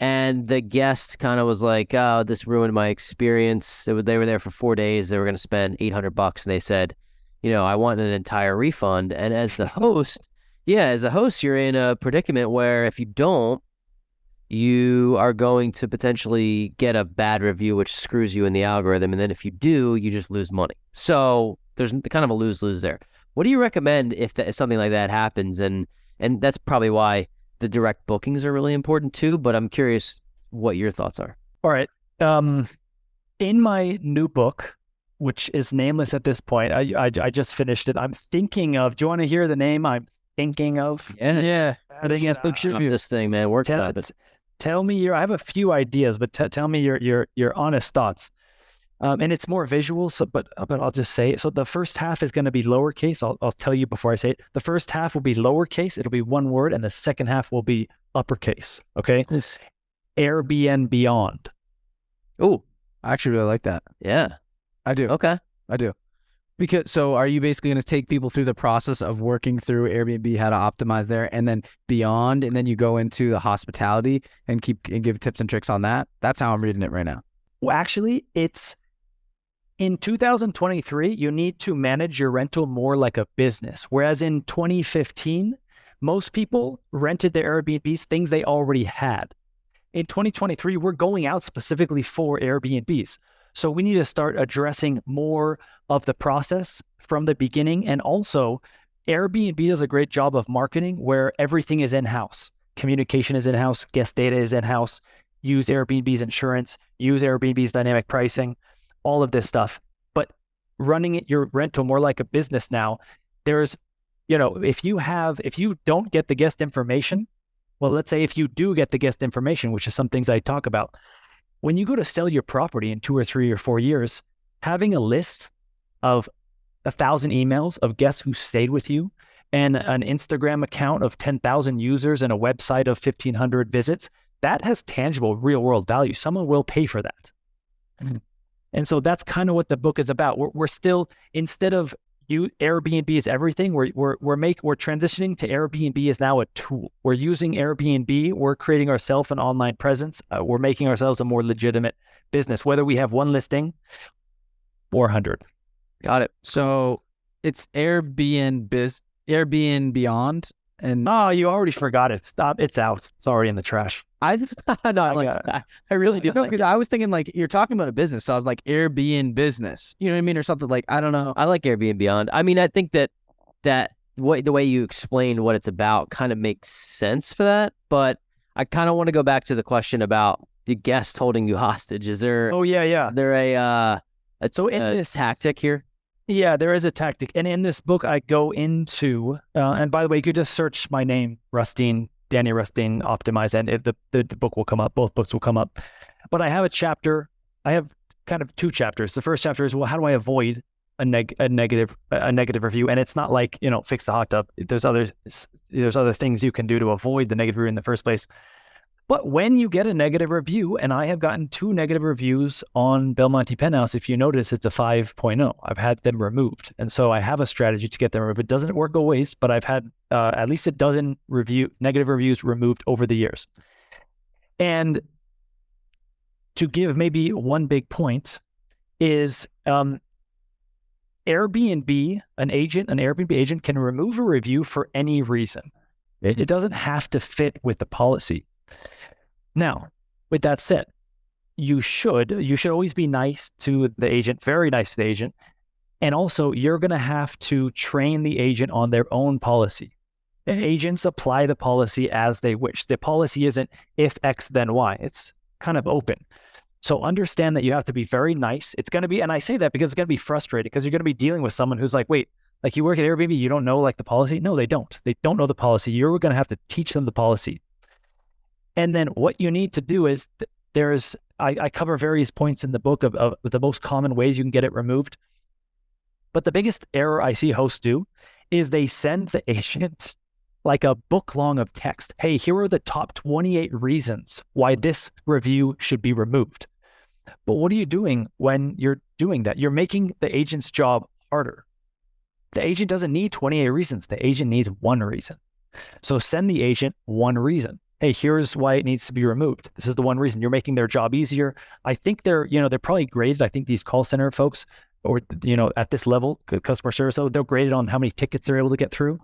And the guest kind of was like, oh, this ruined my experience. They were there for 4 days. They were going to spend $800. And they said, I want an entire refund. And as the host, you're in a predicament where if you don't, you are going to potentially get a bad review, which screws you in the algorithm. And then if you do, you just lose money. So there's kind of a lose-lose there. What do you recommend if something like that happens? And that's probably why the direct bookings are really important too, but I'm curious what your thoughts are. All right. In my new book, which is nameless at this point, I just finished it. I'm thinking of, do you want to hear the name I'm thinking of? Yeah. This thing, man. Workshop it. Tell me I have a few ideas, but tell me your honest thoughts. And it's more visual, but I'll just say it. So the first half is going to be lowercase. I'll tell you before I say it. The first half will be lowercase. It'll be one word, and the second half will be uppercase. Okay. Airbnb Beyond. Oh, I actually really like that. Yeah, I do. Okay, I do. So are you basically going to take people through the process of working through Airbnb, how to optimize there, and then beyond, and then you go into the hospitality and give tips and tricks on that? That's how I'm reading it right now. Well, actually, it's in 2023, you need to manage your rental more like a business. Whereas in 2015, most people rented their Airbnbs, things they already had. In 2023, we're going out specifically for Airbnbs. So we need to start addressing more of the process from the beginning. And also, Airbnb does a great job of marketing where everything is in-house. Communication is in-house, guest data is in-house. Use Airbnb's insurance, use Airbnb's dynamic pricing, all of this stuff. But running your rental more like a business now, there's, if you don't get the guest information, Well, let's say if you do get the guest information, which is some things I talk about, when you go to sell your property in 2 or 3 or 4 years, having a list of 1,000 emails of guests who stayed with you and an Instagram account of 10,000 users and a website of 1,500 visits, that has tangible real world value. Someone will pay for that. And so that's kind of what the book is about. We're still, instead of Airbnb is everything, we're transitioning to Airbnb is now a tool. We're using Airbnb. We're creating ourselves an online presence. We're making ourselves a more legitimate business, whether we have one listing or 100. Got it. So it's Airbnb Beyond, and you already forgot it. Stop. It's out. It's already in the trash. I really do. No, because I was thinking like you're talking about a business, so I was like Airbnb business. You know what I mean, or something like I don't know. I like Airbnb Beyond. I mean, I think that the way you explained what it's about kind of makes sense for that. But I kind of want to go back to the question about the guest holding you hostage. Is there? Oh yeah. Is there a tactic here? Yeah, there is a tactic. And in this book, I go into, and by the way, you could just search my name, Rusteen, Danny Rusteen, Optimize, and the book will come up. Both books will come up. But I have a chapter. I have kind of 2 chapters. The first chapter is, well, how do I avoid a negative review? And it's not like, fix the hot tub. There's other things you can do to avoid the negative review in the first place. But when you get a negative review, and I have gotten 2 negative reviews on Belmonte Penthouse, if you notice, it's a 5.0. I've had them removed. And so I have a strategy to get them removed. It doesn't work always, but I've had at least a dozen negative reviews removed over the years. And to give maybe one big point is an Airbnb agent can remove a review for any reason. It doesn't have to fit with the policy. Now, with that said, you should always be nice to the agent, very nice to the agent. And also, you're going to have to train the agent on their own policy. And agents apply the policy as they wish. The policy isn't if X, then Y. It's kind of open. So understand that you have to be very nice. It's going to be, and I say that because it's going to be frustrating because you're going to be dealing with someone who's like, wait, like you work at Airbnb, you don't know like the policy? No, they don't. They don't know the policy. You're going to have to teach them the policy. And then what you need to do is I cover various points in the book of the most common ways you can get it removed. But the biggest error I see hosts do is they send the agent like a book long of text. Hey, here are the top 28 reasons why this review should be removed. But what are you doing when you're doing that? You're making the agent's job harder. The agent doesn't need 28 reasons. The agent needs 1 reason. So send the agent 1 reason. Hey, here's why it needs to be removed. This is the 1 reason. You're making their job easier. I think they're probably graded. I think these call center folks, or at this level, customer service, so they're graded on how many tickets they're able to get through.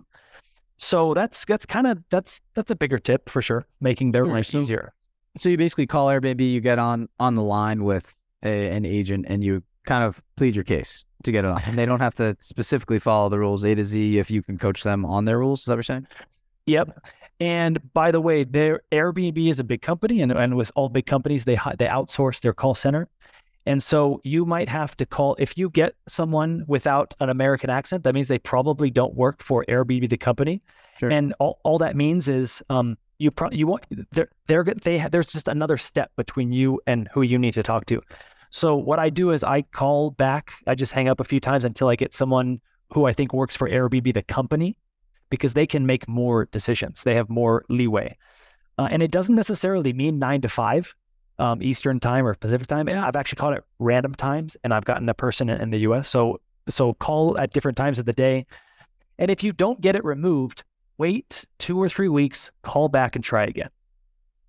So that's a bigger tip for sure, making their life easier. So you basically call Airbnb, you get on the line with an agent, and you kind of plead your case to get it on. And they don't have to specifically follow the rules A to Z if you can coach them on their rules. Is that what you're saying? Yep. And by the way, Airbnb is a big company, and with all big companies, they outsource their call center. And so you might have to call, if you get someone without an American accent, that means they probably don't work for Airbnb, the company. Sure. And all that means is there's just another step between you and who you need to talk to. So what I do is I call back, I just hang up a few times until I get someone who I think works for Airbnb, the company, because they can make more decisions. They have more leeway. And it doesn't necessarily mean 9 to 5 Eastern time or Pacific time. And I've actually called it random times, and I've gotten a person in the US. So call at different times of the day. And if you don't get it removed, wait 2 or 3 weeks, call back and try again.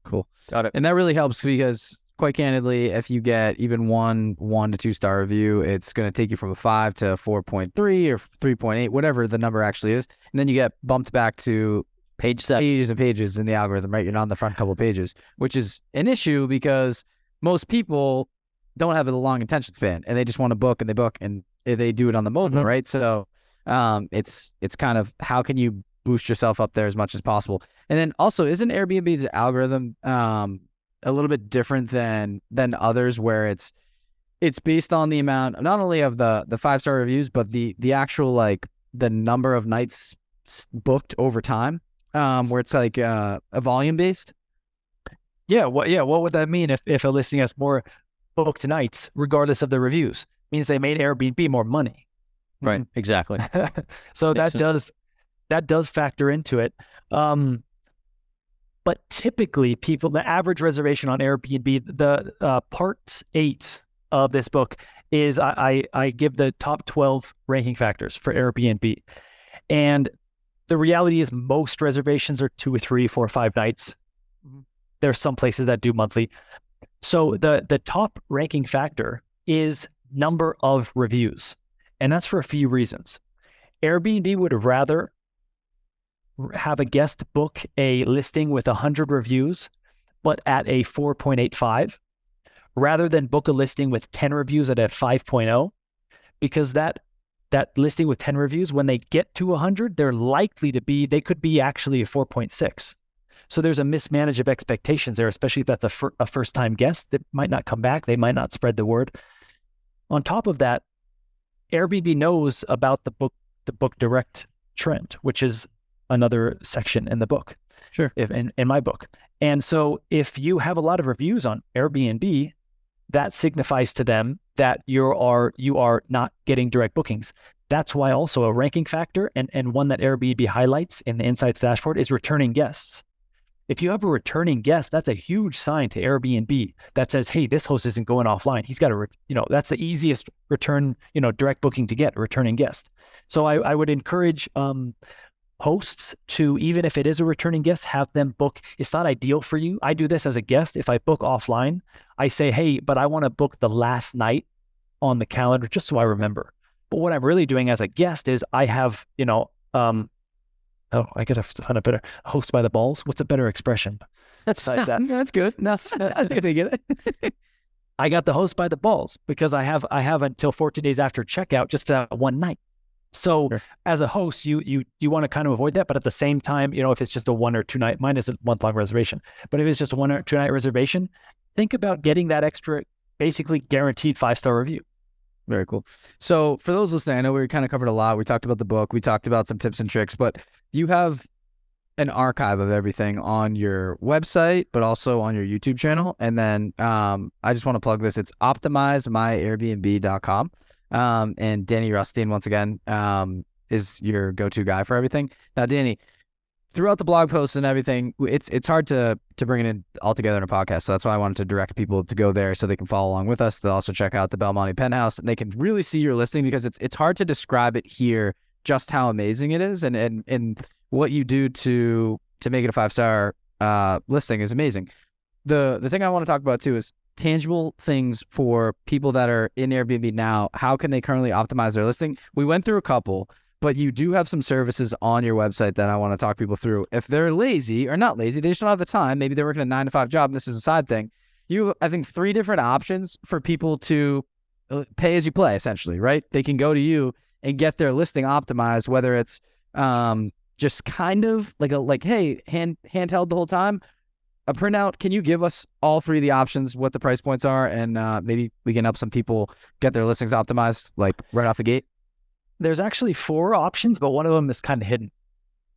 Cool. Got it. And that really helps because, quite candidly, if you get even 1 to 2 star review, it's going to take you from a 5 to 4.3 or 3.8, whatever the number actually is. And then you get bumped back to Page 7. pages and pages in the algorithm, right? You're not on the front couple of pages, which is an issue because most people don't have a long attention span and they just want to book and they book and they do it on the mobile, right? So it's kind of how can you boost yourself up there as much as possible. And then also, isn't Airbnb's algorithm a little bit different than others where it's based on the amount, not only of the 5-star reviews, but the actual, like, the number of nights booked over time? where it's like a volume based? Yeah. What would that mean if a listing has more booked nights, regardless of the reviews? It means they made Airbnb more money. Right. Exactly. So that does factor into it. But typically the average reservation on Airbnb, the part 8 of this book is I give the top 12 ranking factors for Airbnb. And the reality is most reservations are 2 or 3, 4 or 5 nights. There's some places that do monthly. So the top ranking factor is number of reviews. And that's for a few reasons. Airbnb would rather have a guest book a listing with 100 reviews, but at a 4.85, rather than book a listing with 10 reviews at a 5.0, because that listing with 10 reviews, when they get to 100, they could be actually a 4.6. So there's a mismanage of expectations there, especially if that's a first-time guest that might not come back. They might not spread the word. On top of that, Airbnb knows about the book direct trend, which is another section in the book. Sure. In my book. And so if you have a lot of reviews on Airbnb, that signifies to them that you are not getting direct bookings. That's why also a ranking factor and one that Airbnb highlights in the Insights dashboard is returning guests. If you have a returning guest, that's a huge sign to Airbnb that says, hey, this host isn't going offline. He's got that's the easiest return, direct booking to get, a returning guest. So I would encourage hosts to, even if it is a returning guest, have them book. It's not ideal for you. I do this as a guest. If I book offline, I say, hey, but I want to book the last night on the calendar just so I remember. But what I'm really doing as a guest is I have, I gotta find a better host by the balls. What's a better expression? That's good. I think they get it. I got the host by the balls because I have until 14 days after checkout just for one night. So sure. As a host, you want to kind of avoid that, but at the same time, if it's just a 1 or 2 night, mine is a month-long reservation, but if it's just a 1 or 2 night reservation, think about getting that extra, basically guaranteed 5-star review. Very cool. So for those listening, I know we kind of covered a lot. We talked about the book. We talked about some tips and tricks, but you have an archive of everything on your website, but also on your YouTube channel. And then I just want to plug this. It's optimizemyairbnb.com. And Danny Rusteen, once again, is your go-to guy for everything. Now, Danny, throughout the blog posts and everything, it's hard to bring it in all together in a podcast. So that's why I wanted to direct people to go there so they can follow along with us. They'll also check out the Belmonte Penthouse and they can really see your listing because it's hard to describe it here just how amazing it is and what you do to make it a 5-star listing is amazing. The thing I want to talk about too is tangible things for people that are in Airbnb now. How can they currently optimize their listing? We went through a couple, but you do have some services on your website that I want to talk people through. If they're lazy or not lazy, they just don't have the time. Maybe they're working a 9-to-5 job and this is a side thing. You have, I think, 3 different options for people to pay as you play, essentially, right? They can go to you and get their listing optimized, whether it's just kind of like hey, handheld the whole time, a printout. Can you give us all 3 of the options, what the price points are, and maybe we can help some people get their listings optimized like right off the gate? There's actually 4 options, but one of them is kind of hidden.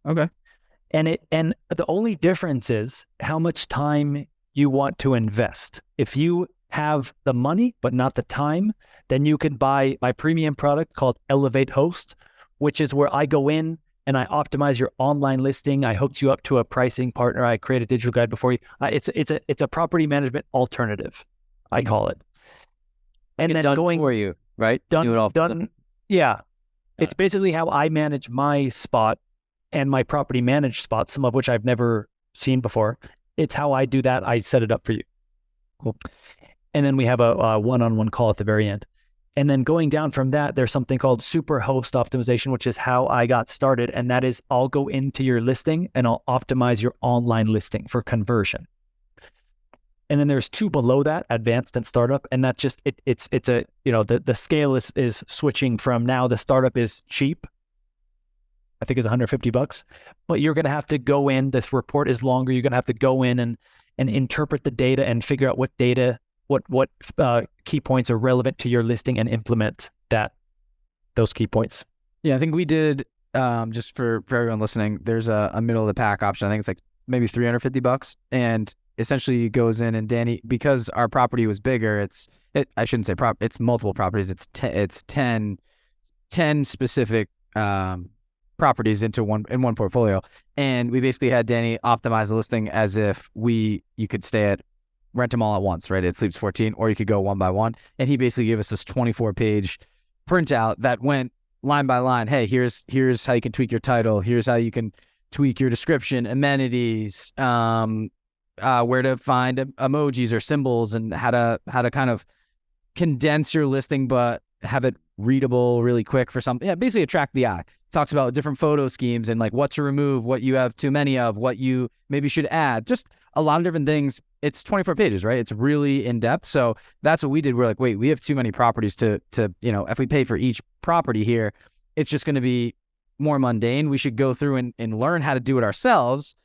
Okay. And the only difference is how much time you want to invest. If you have the money but not the time, then you can buy my premium product called Elevate Host, which is where I go in and I optimize your online listing. I hooked you up to a pricing partner. I create a digital guide before you. It's a property management alternative, I call it. And then done going for you, right? Done. Do it all done. Yeah. It's basically how I manage my spot and my property managed spot, some of which I've never seen before. It's how I do that. I set it up for you. Cool. And then we have a one-on-one call at the very end. And then going down from that, there's something called super host optimization, which is how I got started. And that is I'll go into your listing and I'll optimize your online listing for conversion. And then there's 2 below that, advanced and startup. And that just, it's a, the scale is switching from now the startup is cheap. I think it's $150, but you're going to have to go in, this report is longer. You're going to have to go in and interpret the data and figure out what data, what key points are relevant to your listing and implement those key points. Yeah, I think we did just for everyone listening, there's a middle of the pack option. I think it's like maybe $350, and essentially it goes in, and Danny, because our property was bigger, I shouldn't say it's multiple properties. It's 10 specific properties in one portfolio, and we basically had Danny optimize the listing as if you could rent them all at once, right? It sleeps 14, or you could go one by one, and he basically gave us this 24-page printout that went line by line. Hey, here's how you can tweak your title. Here's how you can tweak your description, amenities, where to find emojis or symbols, and how to kind of condense your listing but have it readable really quick for something. Yeah, basically attract the eye. Talks about different photo schemes and like what to remove, what you have too many of, what you maybe should add. Just a lot of different things. It's 24 pages, right? It's really in depth. So that's what we did. We're like, wait, we have too many properties to if we pay for each property here, it's just going to be more mundane. We should go through and learn how to do it ourselves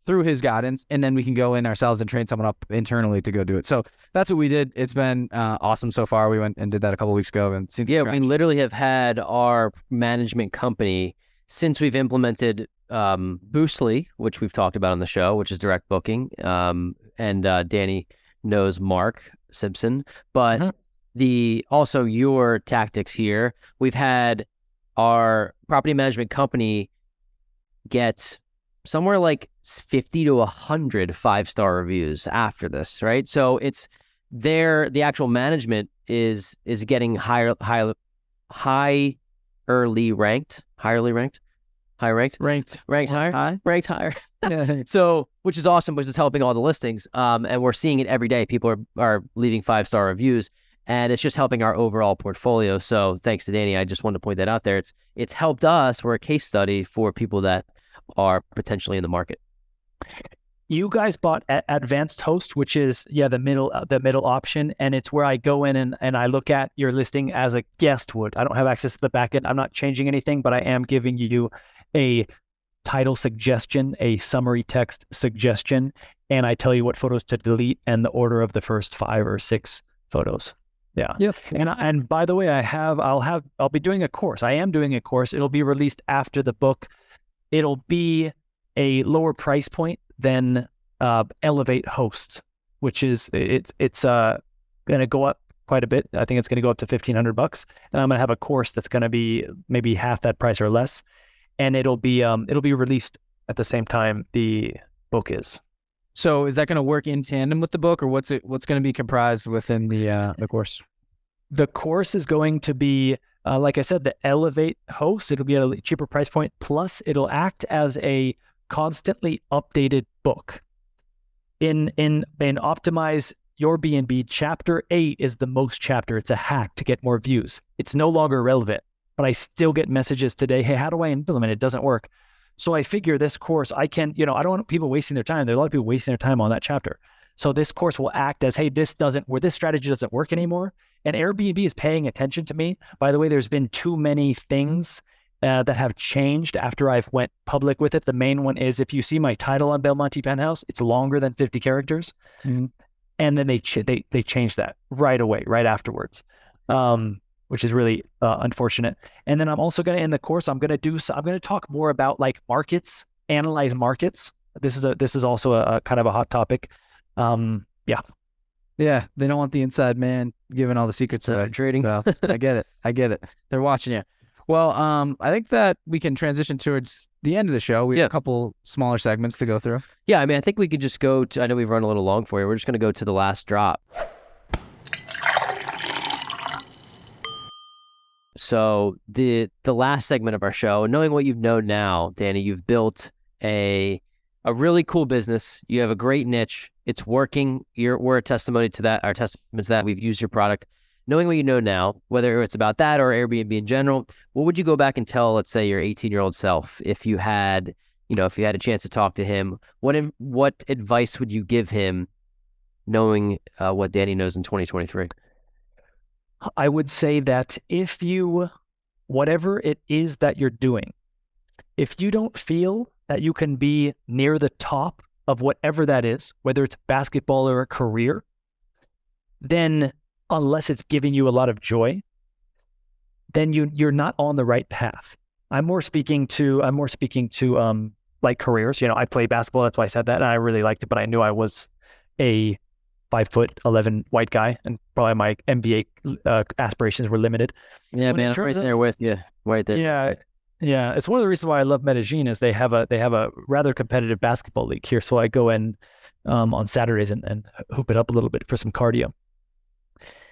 through his guidance, and then we can go in ourselves and train someone up internally to go do it. So that's what we did. It's been awesome so far. We went and did that a couple weeks ago, and we literally have had our management company since we've implemented Boostly, which we've talked about on the show, which is direct booking. And Danny knows Mark Simpson, but also your tactics here. We've had our property management company get somewhere like 50 to 100 5-star reviews after this, right? So it's the actual management is getting highly ranked. So, which is awesome, which is helping all the listings. And we're seeing it every day. People are leaving 5-star reviews, and it's just helping our overall portfolio. So thanks to Danny, I just wanted to point that out there. It's helped us. We're a case study for people that are potentially in the market. You guys bought Advanced Host, which is the middle option, and it's where I go in and I look at your listing as a guest would. I don't have access to the backend. I'm not changing anything, but I am giving you a title suggestion, a summary text suggestion, and I tell you what photos to delete and the order of the first 5 or 6 photos. Yeah. Yep. And by the way, I'll be doing a course. I am doing a course. It'll be released after the book. It'll be a lower price point than Elevate Host, which is it's going to go up quite a bit. I think it's going to go up to $1,500, and I'm going to have a course that's going to be maybe half that price or less, and it'll be released at the same time the book is. So is that going to work in tandem with the book, or what's going to be comprised within the course? The course is going to be, like I said, the Elevate Host. It'll be at a cheaper price point. Plus, it'll act as a constantly updated book. In Optimize Your Airbnb, Chapter 8 is the most chapter. It's a hack to get more views. It's no longer relevant, but I still get messages today. Hey, how do I implement it? It doesn't work. So I figure this course, I don't want people wasting their time. There are a lot of people wasting their time on that chapter. So this course will act as, hey, this strategy doesn't work anymore. And Airbnb is paying attention to me. By the way, there's been too many things that have changed after I've went public with it. The main one is if you see my title on Belmonte Penthouse, it's longer than 50 characters. Mm-hmm. And then they changed that right away, right afterwards, which is really unfortunate. And then I'm also going to, in the course, I'm going to talk more about like markets, analyze markets. This is also a kind of a hot topic. Yeah, they don't want the inside man giving all the secrets away. Trading. So I get it. They're watching you. Well, I think that we can transition towards the end of the show. We have a couple smaller segments to go through. Yeah, I mean, I think we could just go to, I know we've run a little long for you. We're just going to go to the last drop. So the last segment of our show, knowing what you know now, Danny, you've built a really cool business. You have a great niche. It's working. We're a testimony to that. Our testament to that. We've used your product. Knowing what you know now, whether it's about that or Airbnb in general, what would you go back and tell, let's say, your 18-year-old self if you had a chance to talk to him? What advice would you give him, knowing what Danny knows in 2023? I would say that whatever it is that you're doing, if you don't feel that you can be near the top of whatever that is, whether it's basketball or a career, then unless it's giving you a lot of joy, then you're not on the right path. I'm more speaking to like careers. I played basketball. That's why I said that. And I really liked it, but I knew I was a 5'11" white guy, and probably my NBA aspirations were limited. Yeah, man, I'm right there with you, right there. Yeah. It's one of the reasons why I love Medellin is they have a rather competitive basketball league here. So I go in on Saturdays and hoop it up a little bit for some cardio.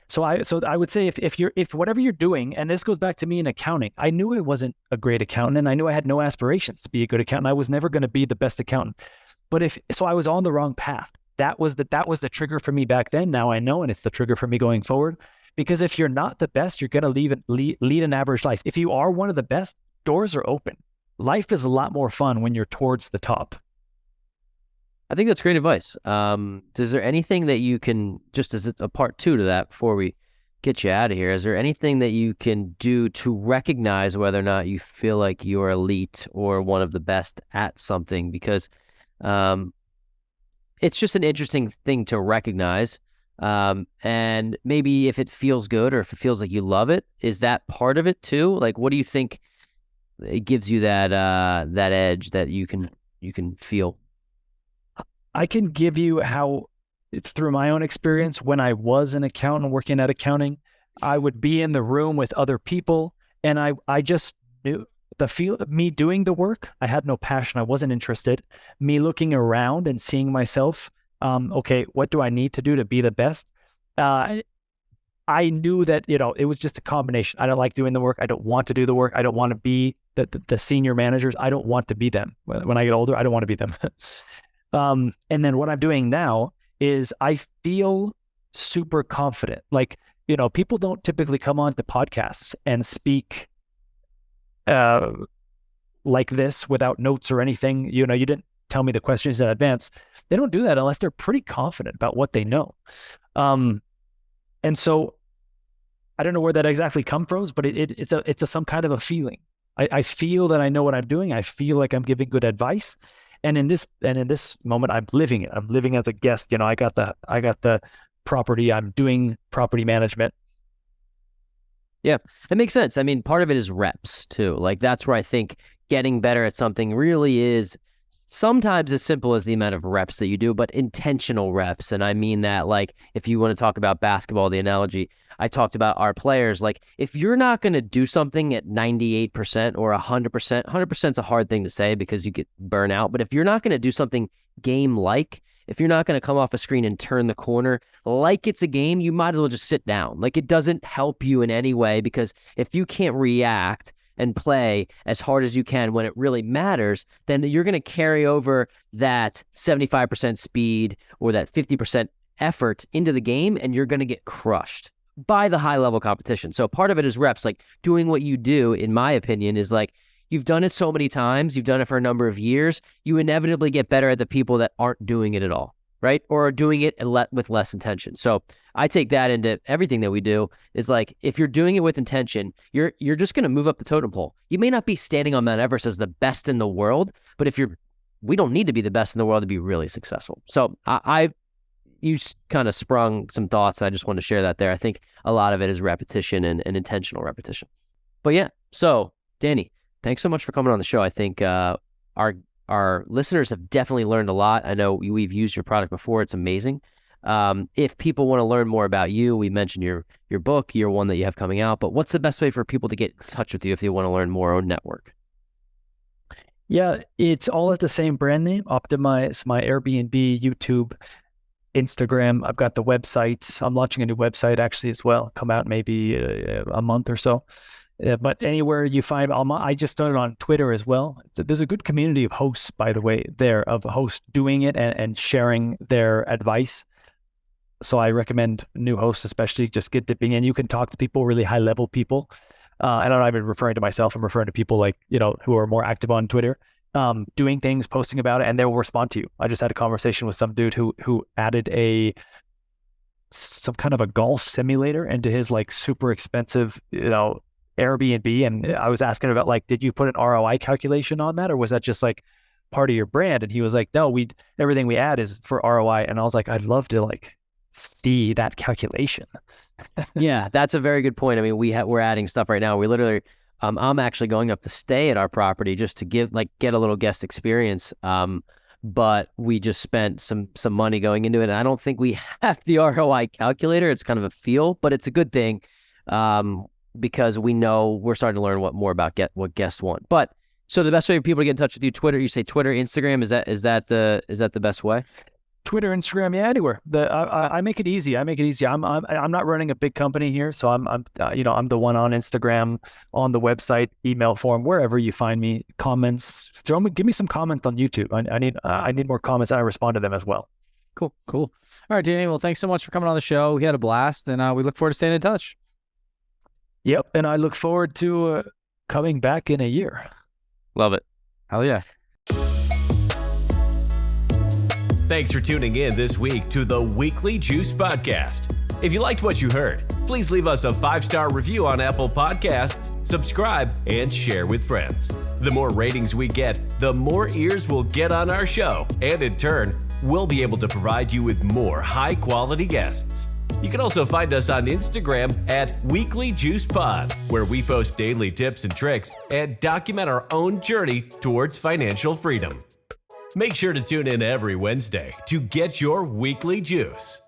So I would say if whatever you're doing, and this goes back to me in accounting, I knew I wasn't a great accountant, and I knew I had no aspirations to be a good accountant. I was never going to be the best accountant, but so I was on the wrong path. That was the trigger for me back then. Now I know, and it's the trigger for me going forward. Because if you're not the best, you're going to lead an average life. If you are one of the best, doors are open. Life is a lot more fun when you're towards the top. I think that's great advice. Is there anything that you can, just as a part two to that before we get you out of here, is there anything that you can do to recognize whether or not you feel like you're elite or one of the best at something? Because it's just an interesting thing to recognize. And maybe if it feels good or if it feels like you love it, is that part of it too? Like, what do you think it gives you that edge that you can feel? I can give you how, through my own experience, when I was an accountant working at accounting, I would be in the room with other people, and I just knew the feel of me doing the work. I had no passion. I wasn't interested. Me looking around and seeing myself, okay, what do I need to do to be the best? I knew that, it was just a combination. I don't like doing the work. I don't want to do the work. I don't want to be the senior managers. I don't want to be them. When I get older, I don't want to be them. And then what I'm doing now is I feel super confident. Like, people don't typically come on to podcasts and speak like this without notes or anything. You didn't tell me the questions in advance. They don't do that unless they're pretty confident about what they know. And so I don't know where that exactly comes from, but it's some kind of a feeling. I feel that I know what I'm doing. I feel like I'm giving good advice. And in this moment, I'm living it. I'm living as a guest. I got the property. I'm doing property management. Yeah, it makes sense. I mean, part of it is reps too. Like, that's where I think getting better at something really is sometimes as simple as the amount of reps that you do, but intentional reps. And I mean that, like, if you want to talk about basketball, the analogy, I talked about our players. Like, if you're not going to do something at 98% or 100%, 100% is a hard thing to say because you get burnout. But if you're not going to do something game-like, if you're not going to come off a screen and turn the corner like it's a game, you might as well just sit down. Like, it doesn't help you in any way, because if you can't react and play as hard as you can when it really matters, then you're going to carry over that 75% speed or that 50% effort into the game, and you're going to get crushed by the high-level competition. So part of it is reps. Like, doing what you do, in my opinion, is like, you've done it so many times, you've done it for a number of years, you inevitably get better at the people that aren't doing it at all, right? Or are doing it with less intention. So I take that into everything that we do, is like, if you're doing it with intention, you're just going to move up the totem pole. You may not be standing on Mount Everest as the best in the world, but we don't need to be the best in the world to be really successful. So you kind of sprung some thoughts. I just want to share that there. I think a lot of it is repetition and intentional repetition. But yeah, so Danny, thanks so much for coming on the show. I think our listeners have definitely learned a lot. I know we've used your product before. It's amazing. If people want to learn more about you, we mentioned your book, your one that you have coming out, but what's the best way for people to get in touch with you if they want to learn more on network? Yeah, it's all at the same brand name, Optimize. My Airbnb, YouTube, Instagram. I've got the website. I'm launching a new website actually as well. Come out maybe a month or so. But anywhere you find, I just started on Twitter as well. There's a good community of hosts, by the way, of hosts doing it and sharing their advice. So I recommend new hosts, especially, just get dipping in. You can talk to people, really high level people. And I'm not even referring to myself. I'm referring to people like, who are more active on Twitter, doing things, posting about it, and they will respond to you. I just had a conversation with some dude who added some kind of a golf simulator into his like super expensive, Airbnb. And I was asking about, like, did you put an ROI calculation on that, or was that just like part of your brand? And he was like, no, everything we add is for ROI. And I was like, I'd love to like see that calculation. Yeah, that's a very good point. I mean, we're adding stuff right now. We literally I'm actually going up to stay at our property just to get a little guest experience. But we just spent some money going into it. And I don't think we have the ROI calculator. It's kind of a feel, but it's a good thing because we know we're starting to learn more about what guests want. But so the best way for people to get in touch with you, Twitter, you say Twitter, Instagram, is that the best way? Twitter, Instagram, yeah, anywhere. I make it easy. I'm not running a big company here, so I'm the one on Instagram, on the website, email form, wherever you find me. Comments, give me some comments on YouTube. I need more comments, and I respond to them as well. Cool. All right, Danny. Well, thanks so much for coming on the show. We had a blast, and we look forward to staying in touch. Yep, and I look forward to coming back in a year. Love it. Hell yeah. Thanks for tuning in this week to the Weekly Juice Podcast. If you liked what you heard, please leave us a 5-star review on Apple Podcasts, subscribe, and share with friends. The more ratings we get, the more ears we'll get on our show, and in turn, we'll be able to provide you with more high-quality guests. You can also find us on Instagram at Weekly Juice Pod, where we post daily tips and tricks and document our own journey towards financial freedom. Make sure to tune in every Wednesday to get your weekly juice.